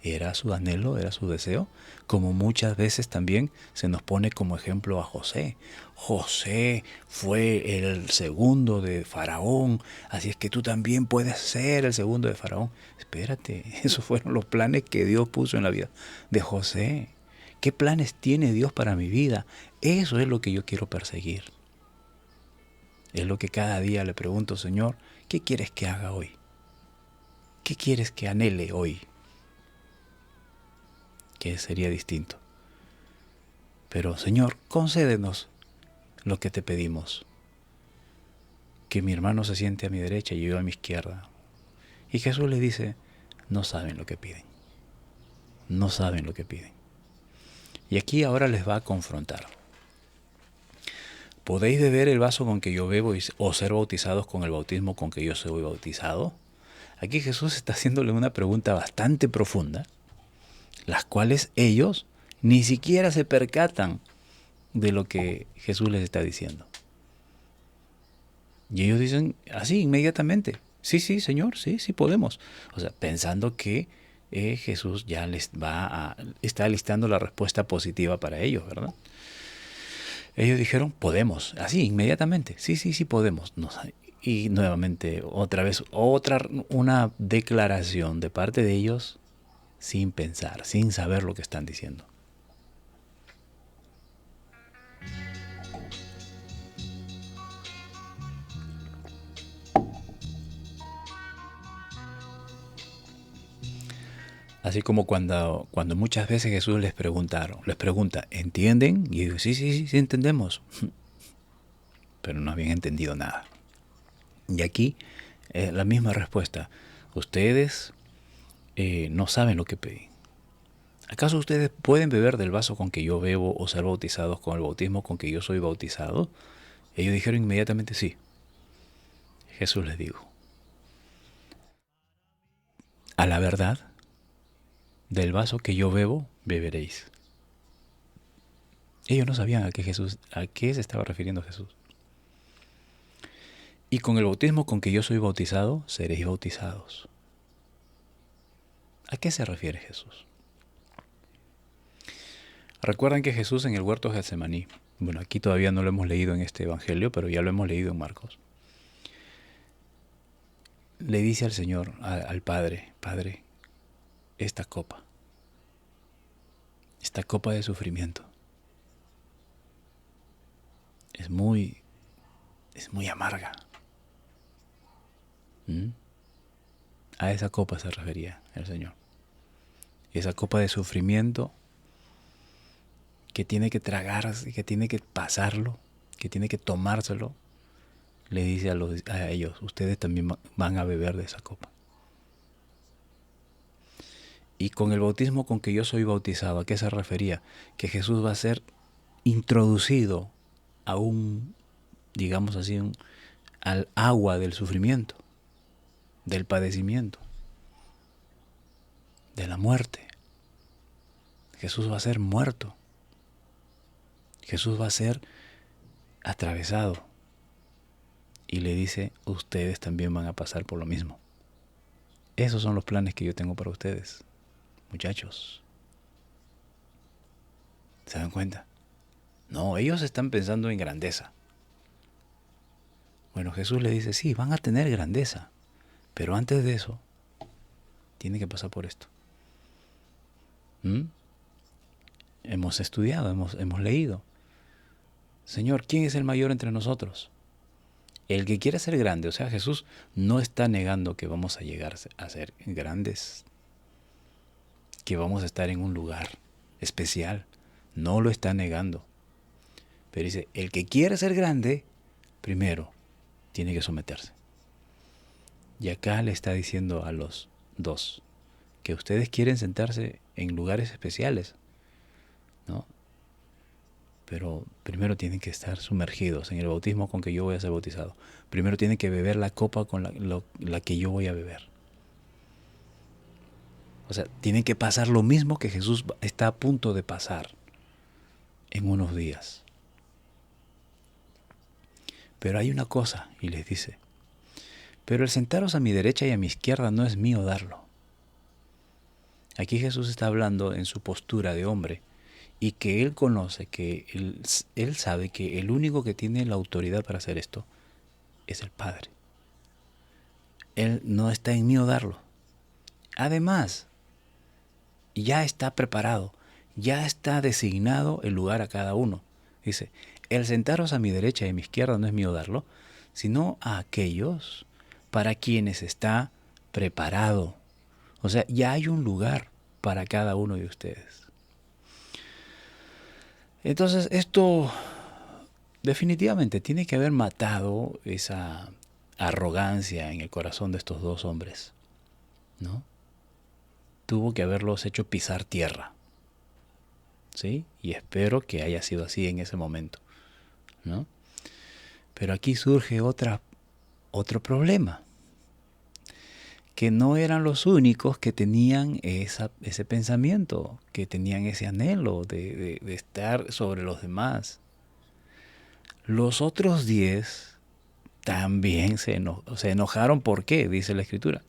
¿Era su anhelo? ¿Era su deseo? Como muchas veces también se nos pone como ejemplo a José. José fue el segundo de Faraón, así es que tú también puedes ser el segundo de Faraón. Espérate, esos fueron los planes que Dios puso en la vida de José. ¿Qué planes tiene Dios para mi vida? Eso es lo que yo quiero perseguir. Es lo que cada día le pregunto, Señor, ¿qué quieres que haga hoy? ¿Qué quieres que anhele hoy? Que sería distinto. Pero, Señor, concédenos lo que te pedimos. Que mi hermano se siente a mi derecha y yo a mi izquierda. Y Jesús le dice, no saben lo que piden. No saben lo que piden. Y aquí ahora les va a confrontar. ¿Podéis beber el vaso con que yo bebo o ser bautizados con el bautismo con que yo soy bautizado? Aquí Jesús está haciéndole una pregunta bastante profunda, las cuales ellos ni siquiera se percatan de lo que Jesús les está diciendo. Y ellos dicen así inmediatamente, sí, Señor, sí podemos. O sea, pensando que Jesús ya está listando la respuesta positiva para ellos, ¿verdad? Ellos dijeron, podemos, así inmediatamente, sí podemos. Y nuevamente, otra vez, una declaración de parte de ellos sin pensar, sin saber lo que están diciendo. Así como cuando muchas veces Jesús les pregunta, ¿entienden? Y ellos, sí entendemos. Pero no habían entendido nada. Y aquí la misma respuesta. Ustedes no saben lo que pedí. ¿Acaso ustedes pueden beber del vaso con que yo bebo o ser bautizados con el bautismo con que yo soy bautizado? Ellos dijeron inmediatamente sí. Jesús les dijo, a la verdad, del vaso que yo bebo, beberéis. Ellos no sabían a qué se estaba refiriendo Jesús. Y con el bautismo con que yo soy bautizado, seréis bautizados. ¿A qué se refiere Jesús? Recuerdan que Jesús en el huerto de Getsemaní, bueno, aquí todavía no lo hemos leído en este evangelio, pero ya lo hemos leído en Marcos, le dice al Señor, al Padre, Padre, esta copa de sufrimiento, es muy amarga. A esa copa se refería el Señor. Esa copa de sufrimiento que tiene que tragarse, que tiene que pasarlo, que tiene que tomárselo, le dice a ellos, ustedes también van a beber de esa copa. Y con el bautismo con que yo soy bautizado, ¿a qué se refería? Que Jesús va a ser introducido a digamos así, al agua del sufrimiento, del padecimiento, de la muerte. Jesús va a ser muerto. Jesús va a ser atravesado. Y le dice, ustedes también van a pasar por lo mismo. Esos son los planes que yo tengo para ustedes, muchachos. ¿Se dan cuenta? No, ellos están pensando en grandeza. Bueno, Jesús le dice, sí, van a tener grandeza, pero antes de eso, tienen que pasar por esto. Hemos estudiado, hemos leído. Señor, ¿quién es el mayor entre nosotros? El que quiere ser grande. O sea, Jesús no está negando que vamos a llegar a ser grandes, que vamos a estar en un lugar especial. No lo está negando. Pero dice, el que quiere ser grande, primero tiene que someterse. Y acá le está diciendo a los dos que ustedes quieren sentarse en lugares especiales, ¿no? Pero primero tienen que estar sumergidos en el bautismo con que yo voy a ser bautizado. Primero tienen que beber la copa con la que yo voy a beber. O sea, tienen que pasar lo mismo que Jesús está a punto de pasar en unos días. Pero hay una cosa, y les dice, pero el sentaros a mi derecha y a mi izquierda no es mío darlo. Aquí Jesús está hablando en su postura de hombre, y que él conoce, que él sabe que el único que tiene la autoridad para hacer esto es el Padre. Él no está en mí darlo. Además, ya está preparado, ya está designado el lugar a cada uno. Dice, el sentaros a mi derecha y a mi izquierda no es mío darlo, sino a aquellos para quienes está preparado. O sea, ya hay un lugar para cada uno de ustedes. Entonces, esto definitivamente tiene que haber matado esa arrogancia en el corazón de estos dos hombres, ¿no? Tuvo que haberlos hecho pisar tierra, ¿sí? Y espero que haya sido así en ese momento, ¿no? Pero aquí surge otro problema, que no eran los únicos que tenían ese pensamiento, que tenían ese anhelo de estar sobre los demás. Los otros 10 también se enojaron. ¿Por qué? Dice la Escritura.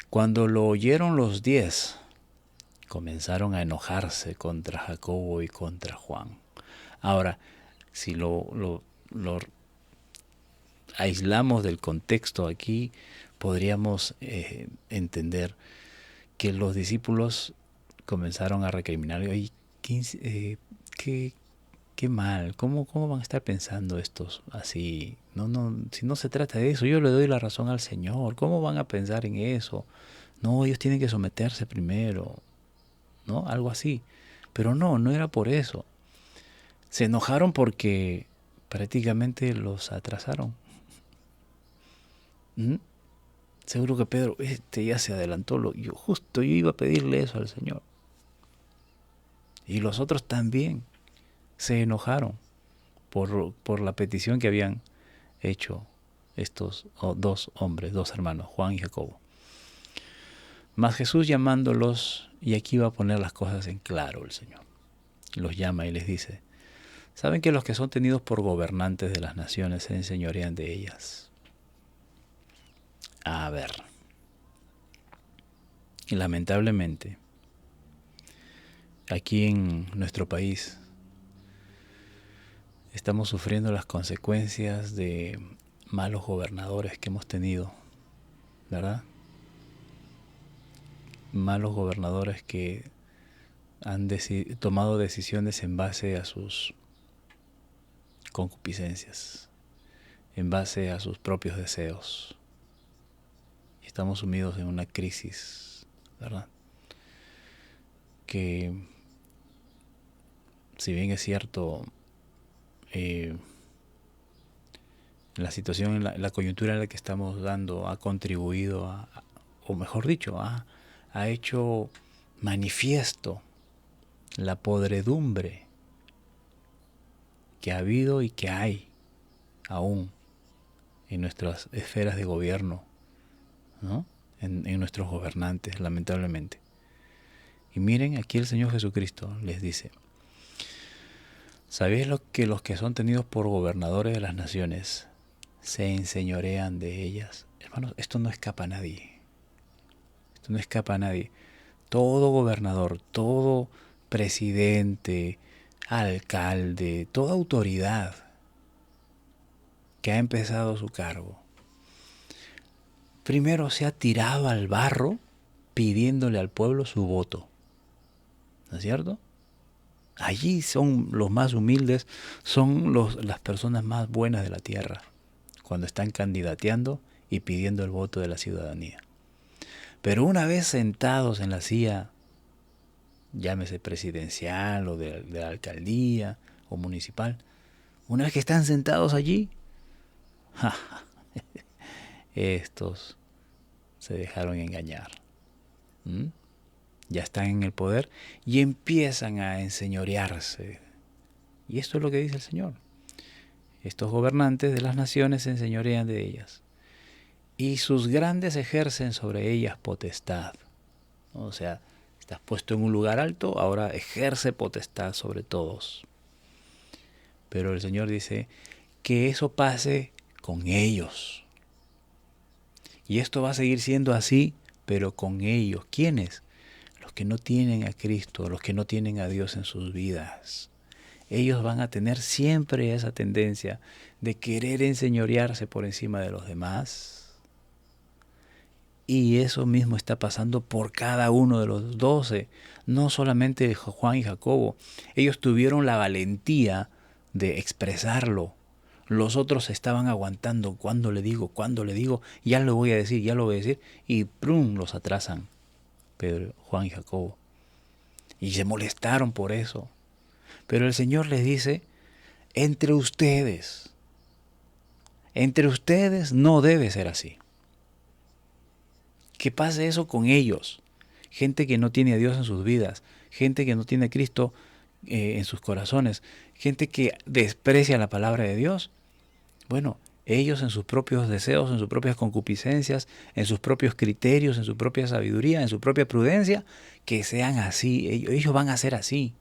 Cuando lo oyeron los 10, comenzaron a enojarse contra Jacobo y contra Juan. Ahora, si lo aislamos del contexto aquí, podríamos entender que los discípulos comenzaron a recriminar, oye, qué mal, ¿cómo van a estar pensando estos así? No, si no se trata de eso, yo le doy la razón al Señor, ¿cómo van a pensar en eso? No, ellos tienen que someterse primero, ¿no? Algo así. Pero no era por eso. Se enojaron porque prácticamente los atrasaron. Seguro que Pedro, ya se adelantó, yo iba a pedirle eso al Señor. Y los otros también se enojaron por la petición que habían hecho estos dos hombres, dos hermanos, Juan y Jacobo. Mas Jesús llamándolos, y aquí va a poner las cosas en claro el Señor, los llama y les dice, ¿saben que los que son tenidos por gobernantes de las naciones se enseñorean de ellas? A ver, y lamentablemente, aquí en nuestro país estamos sufriendo las consecuencias de malos gobernadores que hemos tenido, ¿verdad? Malos gobernadores que han tomado decisiones en base a sus concupiscencias, en base a sus propios deseos. Y estamos sumidos en una crisis, ¿verdad? Que si bien es cierto, la situación, la coyuntura en la que estamos dando ha contribuido o mejor dicho, ha hecho manifiesto la podredumbre que ha habido y que hay aún en nuestras esferas de gobierno, ¿no? En nuestros gobernantes, lamentablemente. Y miren, aquí el Señor Jesucristo les dice: ¿sabéis que los que son tenidos por gobernadores de las naciones se enseñorean de ellas? Hermanos, esto no escapa a nadie. Esto no escapa a nadie. Todo gobernador, todo presidente, alcalde, toda autoridad que ha empezado su cargo, primero se ha tirado al barro pidiéndole al pueblo su voto. ¿No es cierto? Allí son los más humildes, son las personas más buenas de la tierra, cuando están candidateando y pidiendo el voto de la ciudadanía. Pero una vez sentados en la silla, llámese presidencial o de la alcaldía o municipal, una vez que están sentados allí, estos se dejaron engañar. Ya están en el poder y empiezan a enseñorearse. Y esto es lo que dice el Señor. Estos gobernantes de las naciones se enseñorean de ellas, y sus grandes ejercen sobre ellas potestad. O sea, estás puesto en un lugar alto, ahora ejerce potestad sobre todos. Pero el Señor dice que eso pase con ellos. Y esto va a seguir siendo así, pero con ellos. ¿Quiénes? Los que no tienen a Cristo, los que no tienen a Dios en sus vidas. Ellos van a tener siempre esa tendencia de querer enseñorearse por encima de los demás. Y eso mismo está pasando por cada uno de los 12, no solamente Juan y Jacobo. Ellos tuvieron la valentía de expresarlo. Los otros estaban aguantando. ¿Cuándo le digo? Ya lo voy a decir. Y ¡prum!, los atrasan. Pedro, Juan y Jacobo. Y se molestaron por eso. Pero el Señor les dice: entre ustedes no debe ser así. Que pase eso con ellos. Gente que no tiene a Dios en sus vidas, gente que no tiene a Cristo en sus corazones, gente que desprecia la palabra de Dios. Bueno, ellos en sus propios deseos, en sus propias concupiscencias, en sus propios criterios, en su propia sabiduría, en su propia prudencia, que sean así. Ellos van a ser así.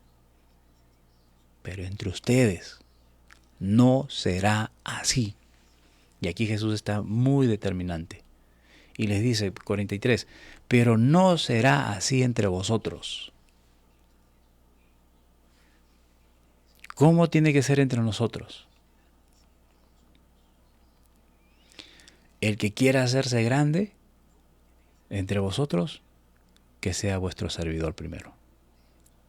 Pero entre ustedes no será así. Y aquí Jesús está muy determinante. Y les dice, 43, pero no será así entre vosotros. ¿Cómo tiene que ser entre nosotros? El que quiera hacerse grande entre vosotros, que sea vuestro servidor primero.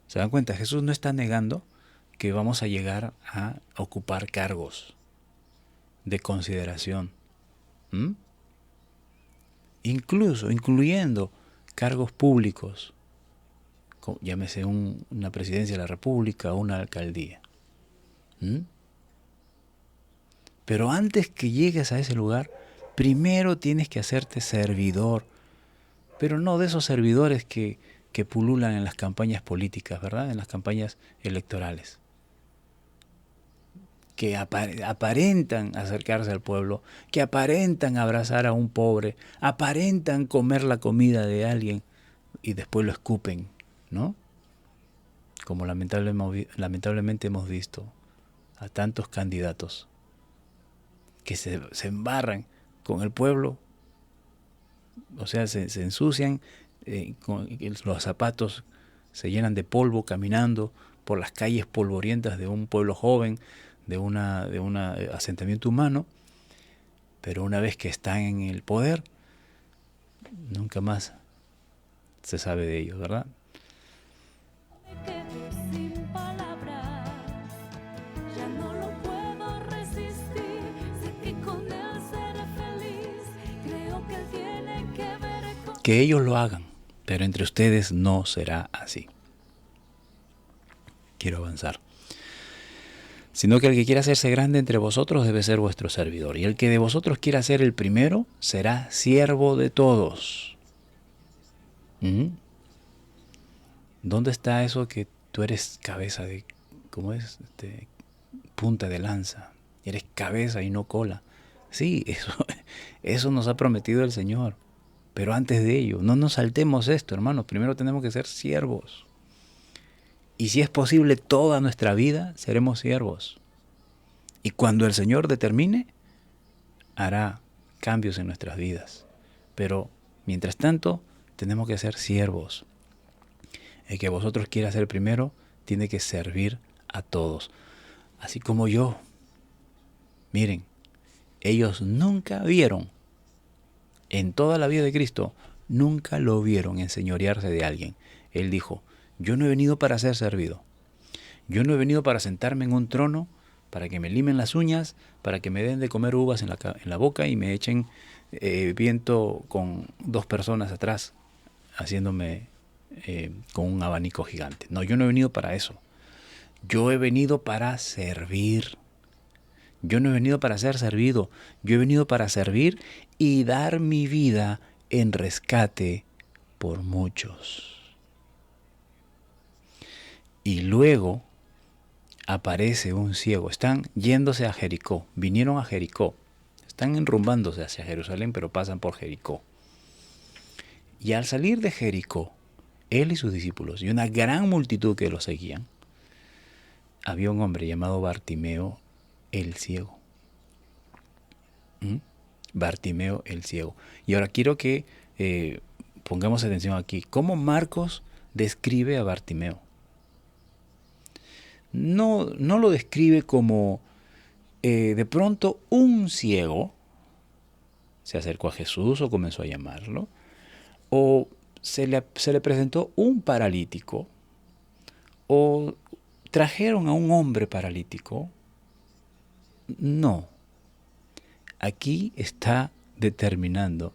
¿Se dan cuenta? Jesús no está negando que vamos a llegar a ocupar cargos de consideración. Incluyendo cargos públicos, llámese una presidencia de la República o una alcaldía. Pero antes que llegues a ese lugar, primero tienes que hacerte servidor, pero no de esos servidores que pululan en las campañas políticas, ¿verdad? En las campañas electorales, que aparentan acercarse al pueblo, que aparentan abrazar a un pobre, aparentan comer la comida de alguien y después lo escupen, ¿no? Como lamentablemente hemos visto a tantos candidatos que se embarran con el pueblo, o sea, se ensucian, los zapatos se llenan de polvo caminando por las calles polvorientas de un pueblo joven, de un asentamiento humano, pero una vez que están en el poder, nunca más se sabe de ellos, ¿verdad? Que ellos lo hagan, pero entre ustedes no será así. Quiero avanzar. sino que el que quiera hacerse grande entre vosotros debe ser vuestro servidor. Y el que de vosotros quiera ser el primero será siervo de todos. ¿Mm? ¿Dónde está eso que tú eres cabeza de, cómo es? Punta de lanza. Eres cabeza y no cola. Sí, eso nos ha prometido el Señor. Pero antes de ello, no nos saltemos esto, hermanos. Primero tenemos que ser siervos. Y si es posible, toda nuestra vida seremos siervos. Y cuando el Señor determine, hará cambios en nuestras vidas. Pero, mientras tanto, tenemos que ser siervos. El que vosotros quiera ser primero, tiene que servir a todos. Así como yo. Miren, ellos nunca vieron, en toda la vida de Cristo, nunca lo vieron enseñorearse de alguien. Él dijo, yo no he venido para ser servido. Yo no he venido para sentarme en un trono, para que me limen las uñas, para que me den de comer uvas en la boca y me echen viento con 2 personas atrás, haciéndome con un abanico gigante. No, yo no he venido para eso. Yo he venido para servir. Yo no he venido para ser servido. Yo he venido para servir y dar mi vida en rescate por muchos. Y luego aparece un ciego. Están yéndose a Jericó. Vinieron a Jericó. Están enrumbándose hacia Jerusalén, pero pasan por Jericó. Y al salir de Jericó, él y sus discípulos y una gran multitud que los seguían, había un hombre llamado Bartimeo el ciego. Bartimeo el ciego. Y ahora quiero que pongamos atención aquí. ¿Cómo Marcos describe a Bartimeo? No lo describe como de pronto un ciego se acercó a Jesús o comenzó a llamarlo, o se le presentó un paralítico, o trajeron a un hombre paralítico. No. Aquí está determinando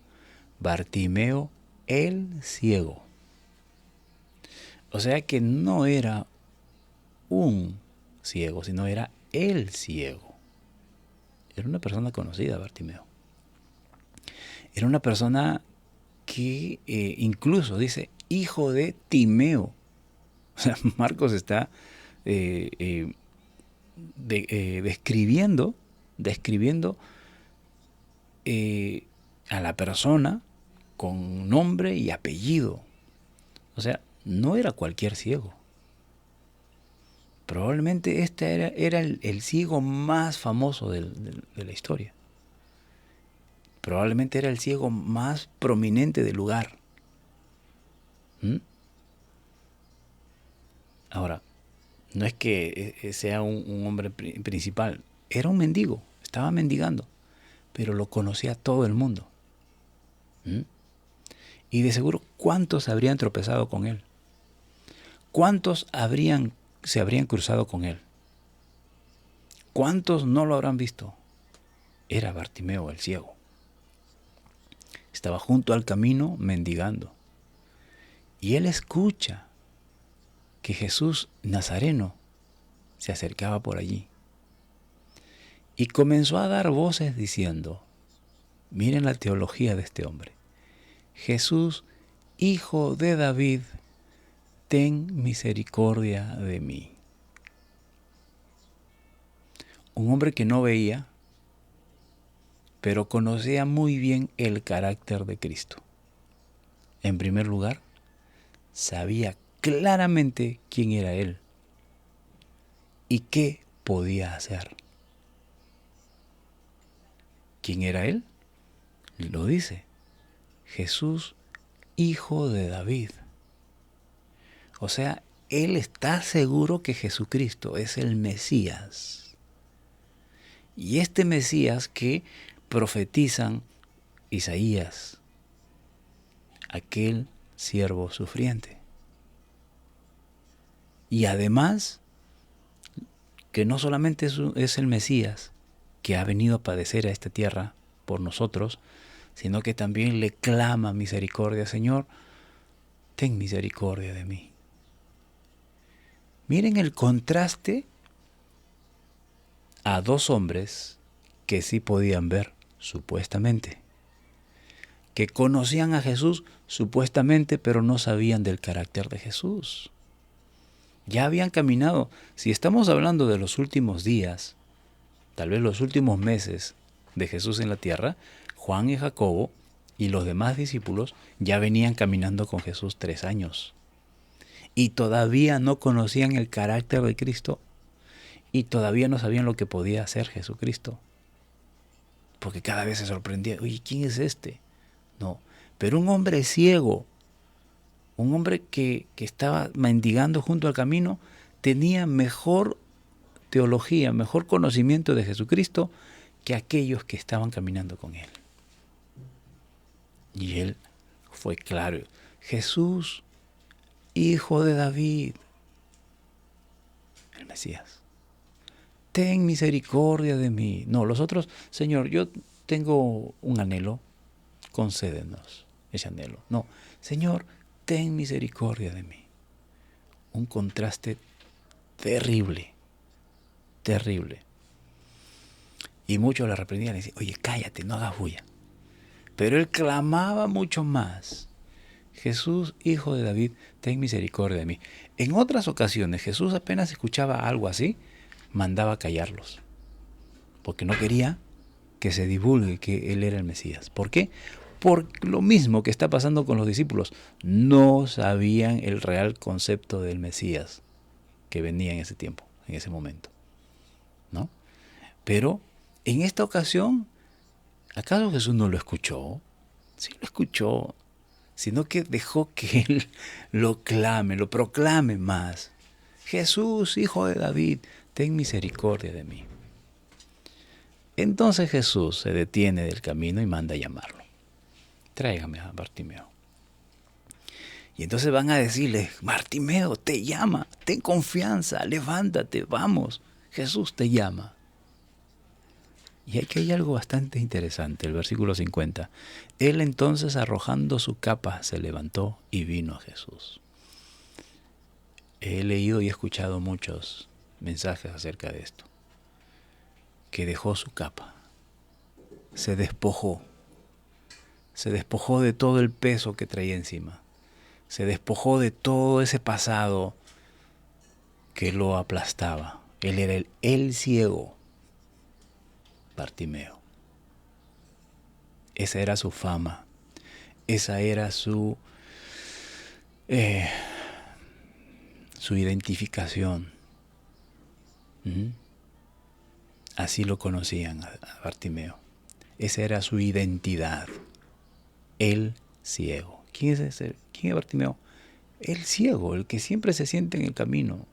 Bartimeo el ciego. O sea que no era un ciego, sino era el ciego. Era una persona conocida, Bartimeo. Era una persona que incluso dice, hijo de Timeo. O sea, Marcos está describiendo a la persona con nombre y apellido. O sea, no era cualquier ciego. Probablemente este era el ciego más famoso de la historia. Probablemente era el ciego más prominente del lugar. Ahora, no es que sea un hombre principal. Era un mendigo, estaba mendigando, pero lo conocía todo el mundo. Y de seguro, ¿cuántos habrían tropezado con él? ¿Cuántos se habrían cruzado con él? ¿Cuántos no lo habrán visto? Era Bartimeo el ciego. Estaba junto al camino mendigando. Y él escucha que Jesús Nazareno se acercaba por allí. Y comenzó a dar voces diciendo, miren la teología de este hombre, Jesús, hijo de David, ten misericordia de mí. Un hombre que no veía, pero conocía muy bien el carácter de Cristo. En primer lugar, sabía claramente quién era Él y qué podía hacer. ¿Quién era Él? Lo dice, Jesús, hijo de David. O sea, Él está seguro que Jesucristo es el Mesías. Y este Mesías que profetizan Isaías, aquel siervo sufriente. Y además, que no solamente es el Mesías que ha venido a padecer a esta tierra por nosotros, sino que también le clama misericordia, Señor, ten misericordia de mí. Miren el contraste a dos hombres que sí podían ver, supuestamente, que conocían a Jesús, supuestamente, pero no sabían del carácter de Jesús. Ya habían caminado. Si estamos hablando de los últimos días, tal vez los últimos meses de Jesús en la tierra, Juan y Jacobo y los demás discípulos ya venían caminando con Jesús 3 años. Y todavía no conocían el carácter de Cristo y todavía no sabían lo que podía hacer Jesucristo. Porque cada vez se sorprendía, oye, ¿quién es este? No, pero un hombre ciego, un hombre que estaba mendigando junto al camino, tenía mejor teología, mejor conocimiento de Jesucristo que aquellos que estaban caminando con él. Y él fue claro, Jesús, hijo de David, el Mesías, ten misericordia de mí. No, los otros, Señor, yo tengo un anhelo, concédenos ese anhelo. No, Señor, ten misericordia de mí. Un contraste terrible, terrible. Y muchos le reprendían y decían, oye, cállate, no hagas bulla. Pero él clamaba mucho más. Jesús, hijo de David, ten misericordia de mí. En otras ocasiones, Jesús apenas escuchaba algo así, mandaba callarlos. Porque no quería que se divulgue que él era el Mesías. ¿Por qué? Por lo mismo que está pasando con los discípulos. No sabían el real concepto del Mesías que venía en ese tiempo, en ese momento, ¿no? Pero en esta ocasión, ¿acaso Jesús no lo escuchó? Sí lo escuchó, sino que dejó que él lo clame, lo proclame más. Jesús, hijo de David, ten misericordia de mí. Entonces Jesús se detiene del camino y manda a llamarlo. Tráigame a Bartimeo. Y entonces van a decirle, Bartimeo te llama, ten confianza, levántate, vamos, Jesús te llama. Y aquí hay algo bastante interesante, el versículo 50. Él entonces, arrojando su capa, se levantó y vino a Jesús. He leído y he escuchado muchos mensajes acerca de esto. Que dejó su capa, se despojó de todo el peso que traía encima, se despojó de todo ese pasado que lo aplastaba. Él era el ciego, Bartimeo. Esa era su fama, esa era su identificación. Así lo conocían a Bartimeo. Esa era su identidad. El ciego. ¿Quién es ese? ¿Quién es Bartimeo? El ciego, el que siempre se siente en el camino.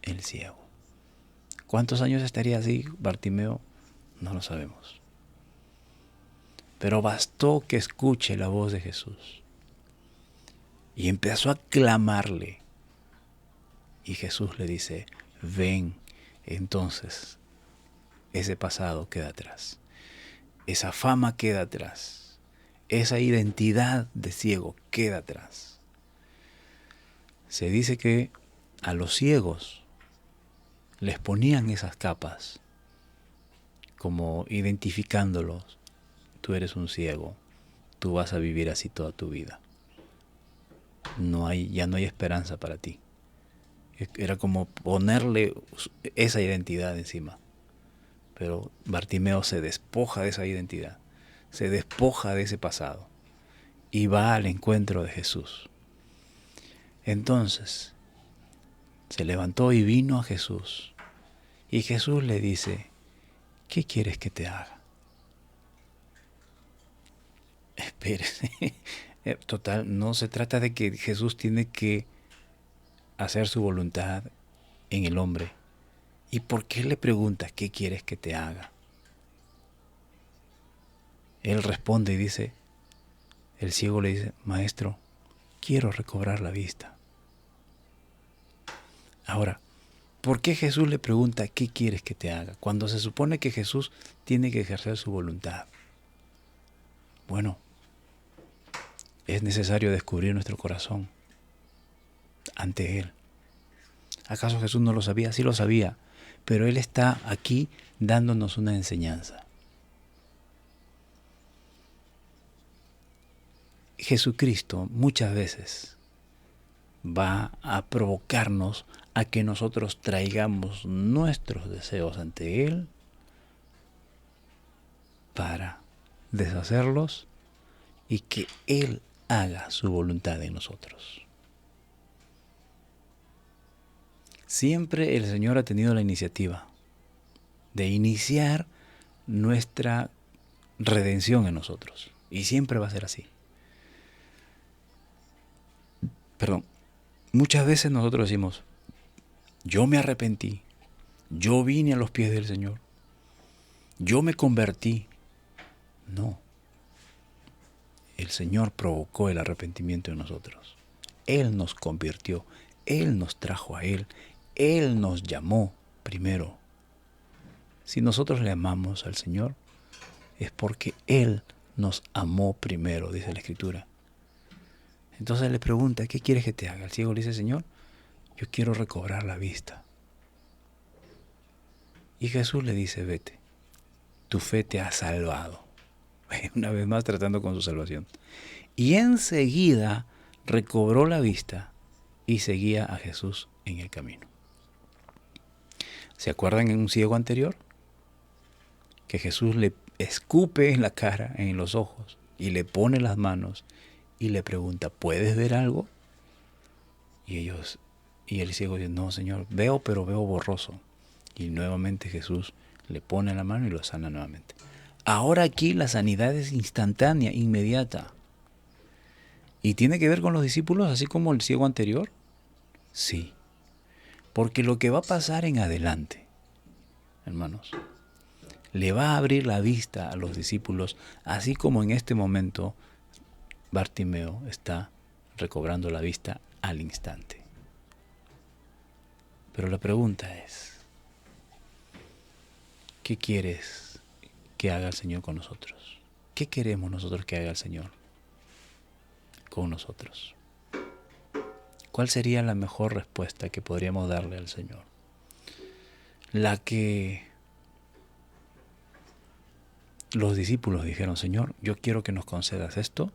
El ciego. ¿Cuántos años estaría así Bartimeo? No lo sabemos. Pero bastó que escuche la voz de Jesús. Y empezó a clamarle. Y Jesús le dice, ven. Entonces, ese pasado queda atrás. Esa fama queda atrás. Esa identidad de ciego queda atrás. Se dice que a los ciegos les ponían esas capas como identificándolos. Tú eres un ciego, tú vas a vivir así toda tu vida. Ya no hay esperanza para ti. Era como ponerle esa identidad encima. Pero Bartimeo se despoja de esa identidad, se despoja de ese pasado y va al encuentro de Jesús. Entonces, se levantó y vino a Jesús. Y Jesús le dice, ¿qué quieres que te haga? Espérese. Total, no se trata de que Jesús tiene que hacer su voluntad en el hombre. ¿Y por qué le preguntas qué quieres que te haga? Él responde y dice, el ciego le dice, Maestro, quiero recobrar la vista. Ahora, ¿por qué Jesús le pregunta qué quieres que te haga? Cuando se supone que Jesús tiene que ejercer su voluntad. Bueno, es necesario descubrir nuestro corazón ante Él. ¿Acaso Jesús no lo sabía? Sí lo sabía, pero Él está aquí dándonos una enseñanza. Jesucristo muchas veces va a provocarnos a que nosotros traigamos nuestros deseos ante Él para deshacerlos y que Él haga su voluntad en nosotros. Siempre el Señor ha tenido la iniciativa de iniciar nuestra redención en nosotros. Y siempre va a ser así. Muchas veces nosotros decimos, yo me arrepentí, yo vine a los pies del Señor, yo me convertí. No. El Señor provocó el arrepentimiento en nosotros. Él nos convirtió, Él nos trajo a Él, Él nos llamó primero. Si nosotros le amamos al Señor, es porque Él nos amó primero, dice la Escritura. Entonces le pregunta, ¿qué quieres que te haga? El ciego le dice, Señor, yo quiero recobrar la vista. Y Jesús le dice, vete, tu fe te ha salvado. Una vez más tratando con su salvación. Y enseguida recobró la vista y seguía a Jesús en el camino. ¿Se acuerdan en un ciego anterior? Que Jesús le escupe en la cara, en los ojos, y le pone las manos y le pregunta, ¿puedes ver algo? Y el ciego dice, no, Señor, veo, pero veo borroso. Y nuevamente Jesús le pone la mano y lo sana nuevamente. Ahora aquí la sanidad es instantánea, inmediata. ¿Y tiene que ver con los discípulos, así como el ciego anterior? Sí. Porque lo que va a pasar en adelante, hermanos, le va a abrir la vista a los discípulos, así como en este momento Bartimeo está recobrando la vista al instante. Pero la pregunta es, ¿qué quieres que haga el Señor con nosotros? ¿Qué queremos nosotros que haga el Señor con nosotros? ¿Cuál sería la mejor respuesta que podríamos darle al Señor? La que los discípulos dijeron, Señor, yo quiero que nos concedas esto.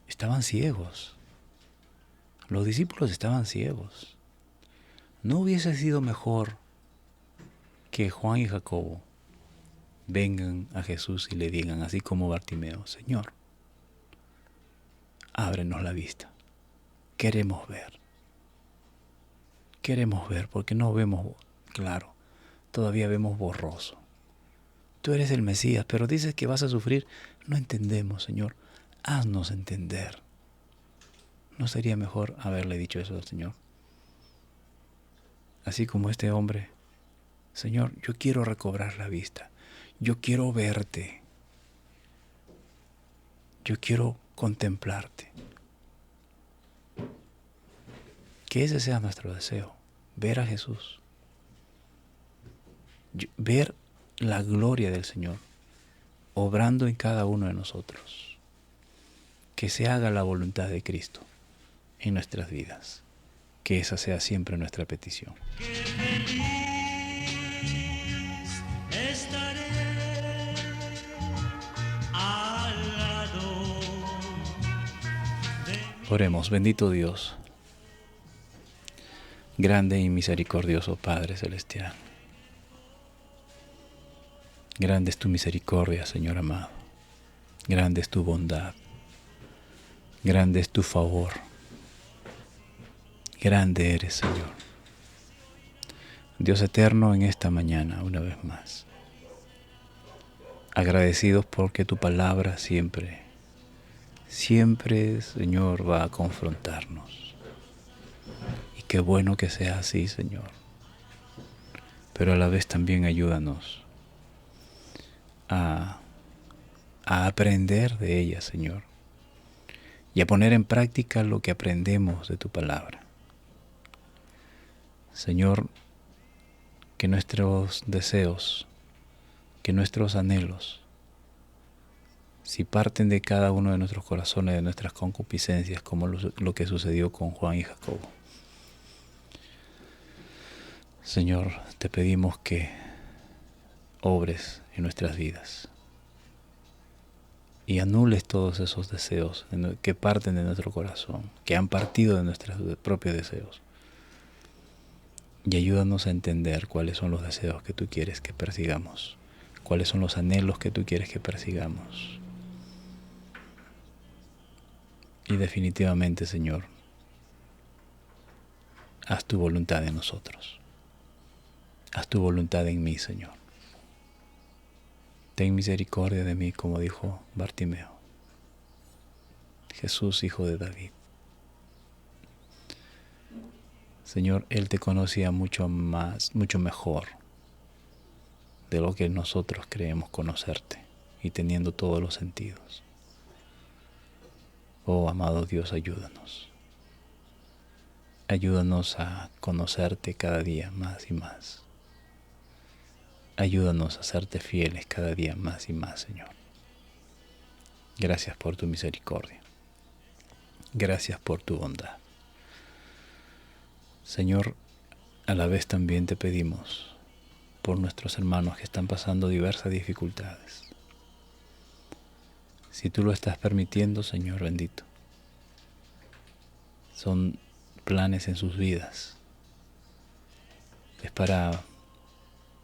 Estaban ciegos. Los discípulos estaban ciegos. ¿No hubiese sido mejor que Juan y Jacobo vengan a Jesús y le digan, así como Bartimeo, Señor, ábrenos la vista? Queremos ver. Queremos ver porque no vemos claro. Todavía vemos borroso. Tú eres el Mesías, pero dices que vas a sufrir. No entendemos, Señor. Haznos entender. ¿No sería mejor haberle dicho eso al Señor? Así como este hombre, Señor, yo quiero recobrar la vista. Yo quiero verte. Yo quiero contemplarte. Que ese sea nuestro deseo, ver a Jesús. Ver la gloria del Señor obrando en cada uno de nosotros. Que se haga la voluntad de Cristo en nuestras vidas. Que esa sea siempre nuestra petición. Qué feliz estaré al lado de mi... Oremos, bendito Dios, grande y misericordioso Padre Celestial. Grande es tu misericordia, Señor amado. Grande es tu bondad. Grande es tu favor. Grande eres, Señor. Dios eterno, en esta mañana, una vez más, agradecidos porque tu palabra siempre, Señor, va a confrontarnos. Y qué bueno que sea así, Señor. Pero a la vez también ayúdanos a aprender de ella, Señor, y a poner en práctica lo que aprendemos de tu palabra. Señor, que nuestros deseos, que nuestros anhelos, si parten de cada uno de nuestros corazones, de nuestras concupiscencias, como lo que sucedió con Juan y Jacobo, Señor, te pedimos que obres en nuestras vidas y anules todos esos deseos que parten de nuestro corazón, que han partido de nuestros propios deseos. Y ayúdanos a entender cuáles son los deseos que tú quieres que persigamos, cuáles son los anhelos que tú quieres que persigamos. Y definitivamente, Señor, haz tu voluntad en nosotros. Haz tu voluntad en mí, Señor. Ten misericordia de mí, como dijo Bartimeo. Jesús, hijo de David. Señor, Él te conocía mucho mejor de lo que nosotros creemos conocerte y teniendo todos los sentidos. Oh, amado Dios, ayúdanos. Ayúdanos a conocerte cada día más y más. Ayúdanos a serte fieles cada día más y más, Señor. Gracias por tu misericordia. Gracias por tu bondad. Señor, a la vez también te pedimos por nuestros hermanos que están pasando diversas dificultades. Si tú lo estás permitiendo, Señor bendito, son planes en sus vidas. Es para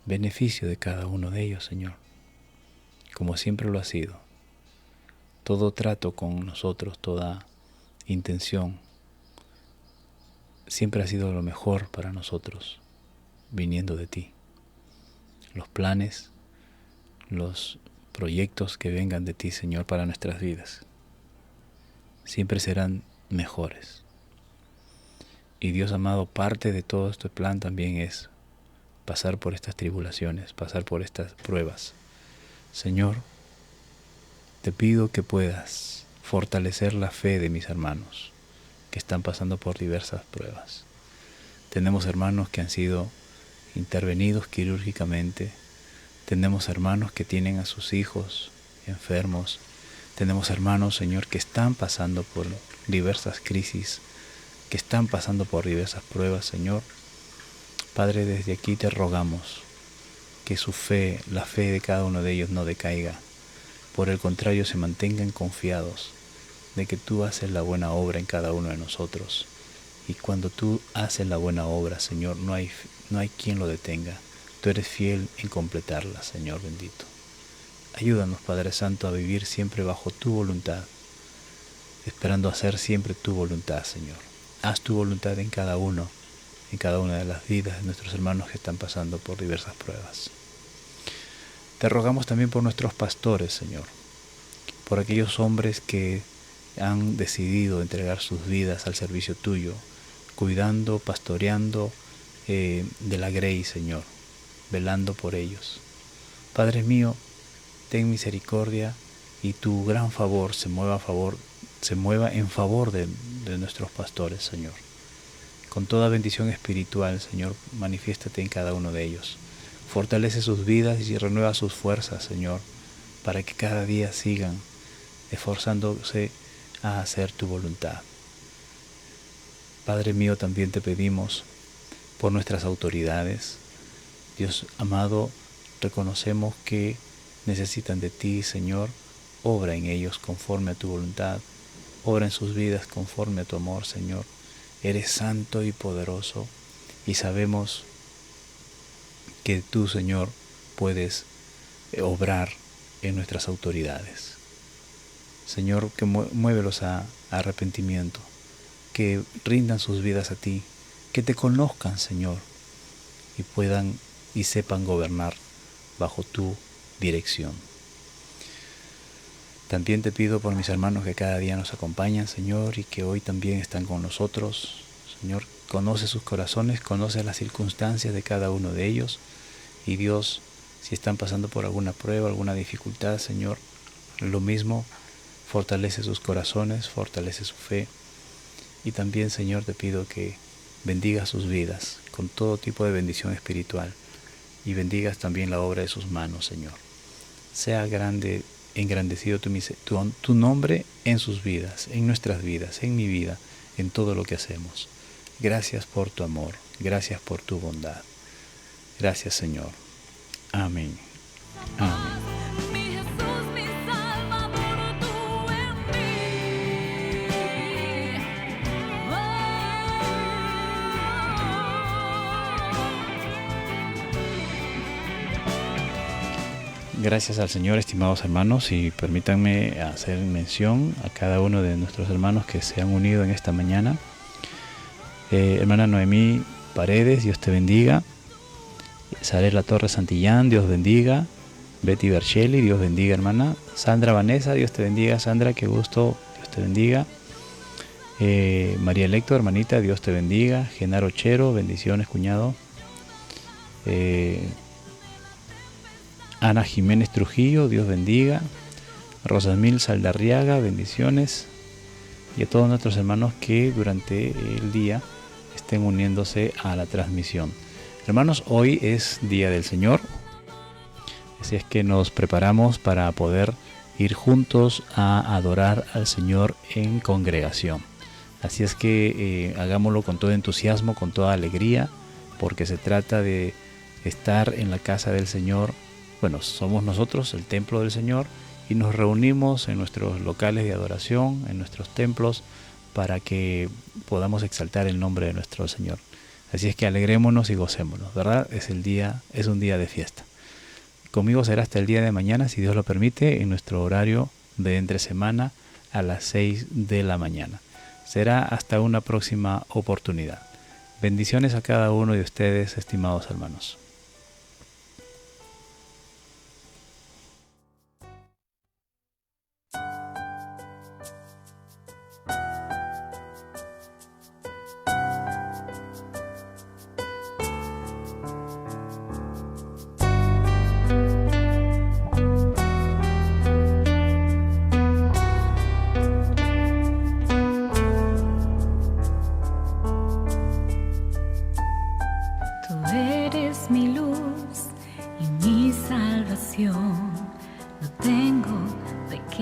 beneficio de cada uno de ellos, Señor, como siempre lo ha sido. Todo trato con nosotros, toda intención, siempre ha sido lo mejor para nosotros, viniendo de ti. Los planes, los proyectos que vengan de ti, Señor, para nuestras vidas, siempre serán mejores. Y Dios amado, parte de todo este plan también es pasar por estas tribulaciones, pasar por estas pruebas. Señor, te pido que puedas fortalecer la fe de mis hermanos que están pasando por diversas pruebas. Tenemos hermanos que han sido intervenidos quirúrgicamente. Tenemos hermanos que tienen a sus hijos enfermos. Tenemos hermanos, Señor, que están pasando por diversas crisis, que están pasando por diversas pruebas, Señor. Padre, desde aquí te rogamos que su fe, la fe de cada uno de ellos no decaiga. Por el contrario, se mantengan confiados de que tú haces la buena obra en cada uno de nosotros. Y cuando tú haces la buena obra, Señor, no hay quien lo detenga. Tú eres fiel en completarla, Señor bendito. Ayúdanos, Padre Santo, a vivir siempre bajo tu voluntad, esperando hacer siempre tu voluntad, Señor. Haz tu voluntad en cada una de las vidas de nuestros hermanos que están pasando por diversas pruebas. Te rogamos también por nuestros pastores, Señor, por aquellos hombres que han decidido entregar sus vidas al servicio tuyo, cuidando, pastoreando de la grey, Señor, velando por ellos. Padre mío, ten misericordia y tu gran favor se mueva en favor de nuestros pastores, Señor. Con toda bendición espiritual, Señor, manifiéstate en cada uno de ellos. Fortalece sus vidas y renueva sus fuerzas, Señor, para que cada día sigan esforzándose a hacer tu voluntad. Padre mío, también te pedimos por nuestras autoridades. Dios amado, reconocemos que necesitan de ti, Señor. Obra en ellos conforme a tu voluntad. Obra en sus vidas conforme a tu amor, Señor. Eres santo y poderoso y sabemos que tú, Señor, puedes obrar en nuestras autoridades. Señor, que muévelos a arrepentimiento, que rindan sus vidas a ti, que te conozcan, Señor, y puedan y sepan gobernar bajo tu dirección. También te pido por mis hermanos que cada día nos acompañan, Señor, y que hoy también están con nosotros. Señor, conoce sus corazones, conoce las circunstancias de cada uno de ellos. Y Dios, si están pasando por alguna prueba, alguna dificultad, Señor, lo mismo, fortalece sus corazones, fortalece su fe. Y también, Señor, te pido que bendigas sus vidas con todo tipo de bendición espiritual y bendigas también la obra de sus manos, Señor. Sea grande, engrandecido tu nombre en sus vidas, en nuestras vidas, en mi vida, en todo lo que hacemos. Gracias por tu amor, gracias por tu bondad. Gracias, Señor. Amén. Amén. Mi Jesús, mi Salvador, tú en mí. Gracias al Señor, estimados hermanos, y permítanme hacer mención a cada uno de nuestros hermanos que se han unido en esta mañana. Hermana Noemí Paredes, Dios te bendiga. Saler La Torre Santillán, Dios bendiga. Betty Berchelli, Dios bendiga, hermana. Sandra Vanessa, Dios te bendiga. Sandra, qué gusto, Dios te bendiga. María Electo, hermanita, Dios te bendiga. Genaro Chero, bendiciones, cuñado. Ana Jiménez Trujillo, Dios bendiga. Rosamil Saldarriaga, bendiciones. Y a todos nuestros hermanos que durante el día estén uniéndose a la transmisión. Hermanos, hoy es Día del Señor. Así es que nos preparamos para poder ir juntos a adorar al Señor en congregación. Así es que hagámoslo con todo entusiasmo, con toda alegría, porque se trata de estar en la casa del Señor. Bueno, somos nosotros el templo del Señor y nos reunimos en nuestros locales de adoración, en nuestros templos, para que podamos exaltar el nombre de nuestro Señor. Así es que alegrémonos y gocémonos, ¿verdad? Es un día de fiesta. Conmigo será hasta el día de mañana, si Dios lo permite, en nuestro horario de entre semana a las 6 de la mañana. Será hasta una próxima oportunidad. Bendiciones a cada uno de ustedes, estimados hermanos.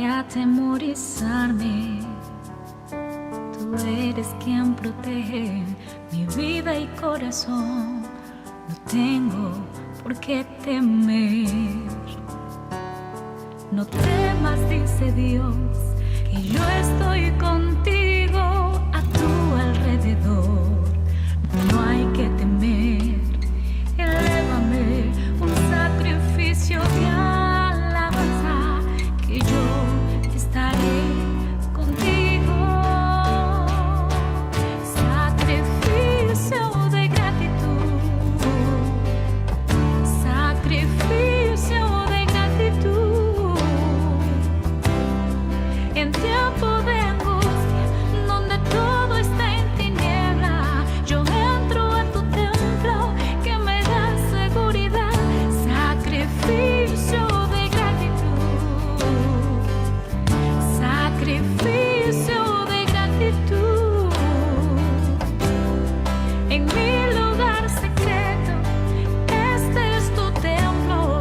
Atemorizarme, tú eres quien protege mi vida y corazón, no tengo por qué temer. No temas, dice Dios, que yo estoy contigo a tu alrededor, no hay que temer. Elévame un sacrificio de alabanza, que yo estaré contigo. Sacrificio de gratitud, sacrificio de gratitud. En tiempo de angustia, donde todo está en tiniebla, yo entro a tu templo que me da seguridad. Sacrificio de gratitud, sacrificio de gratitud. En mi lugar secreto, este es tu templo,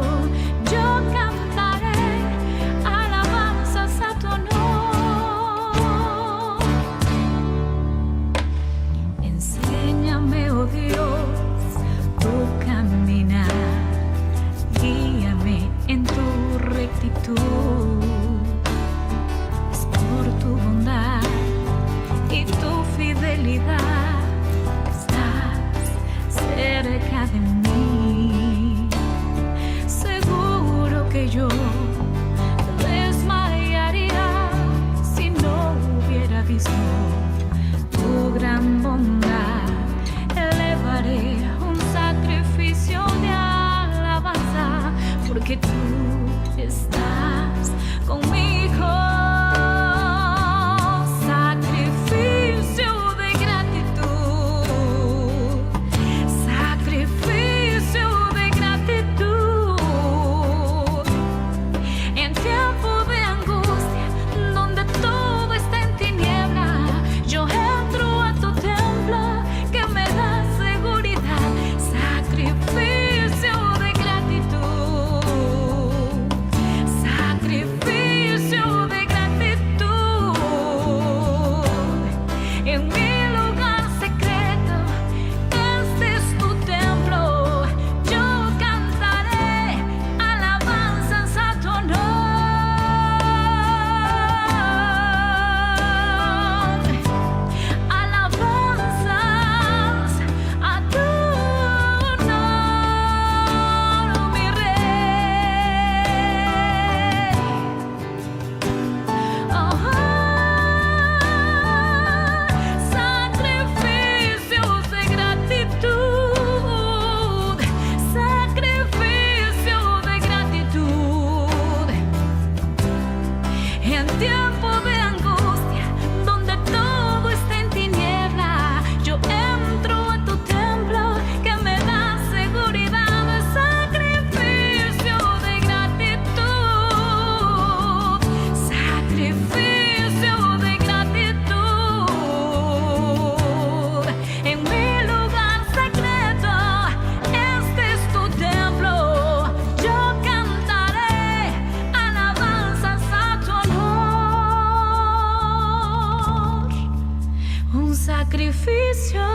yo cantaré alabanzas a tu honor. Enséñame, oh Dios, tu caminar, guíame en tu rectitud. Por tu bondad y tu fidelidad estás cerca de mí. Seguro que yo desmayaría si no hubiera visto tu gran bondad. Elevaré un sacrificio de alabanza, porque tú estás conmigo. bendición.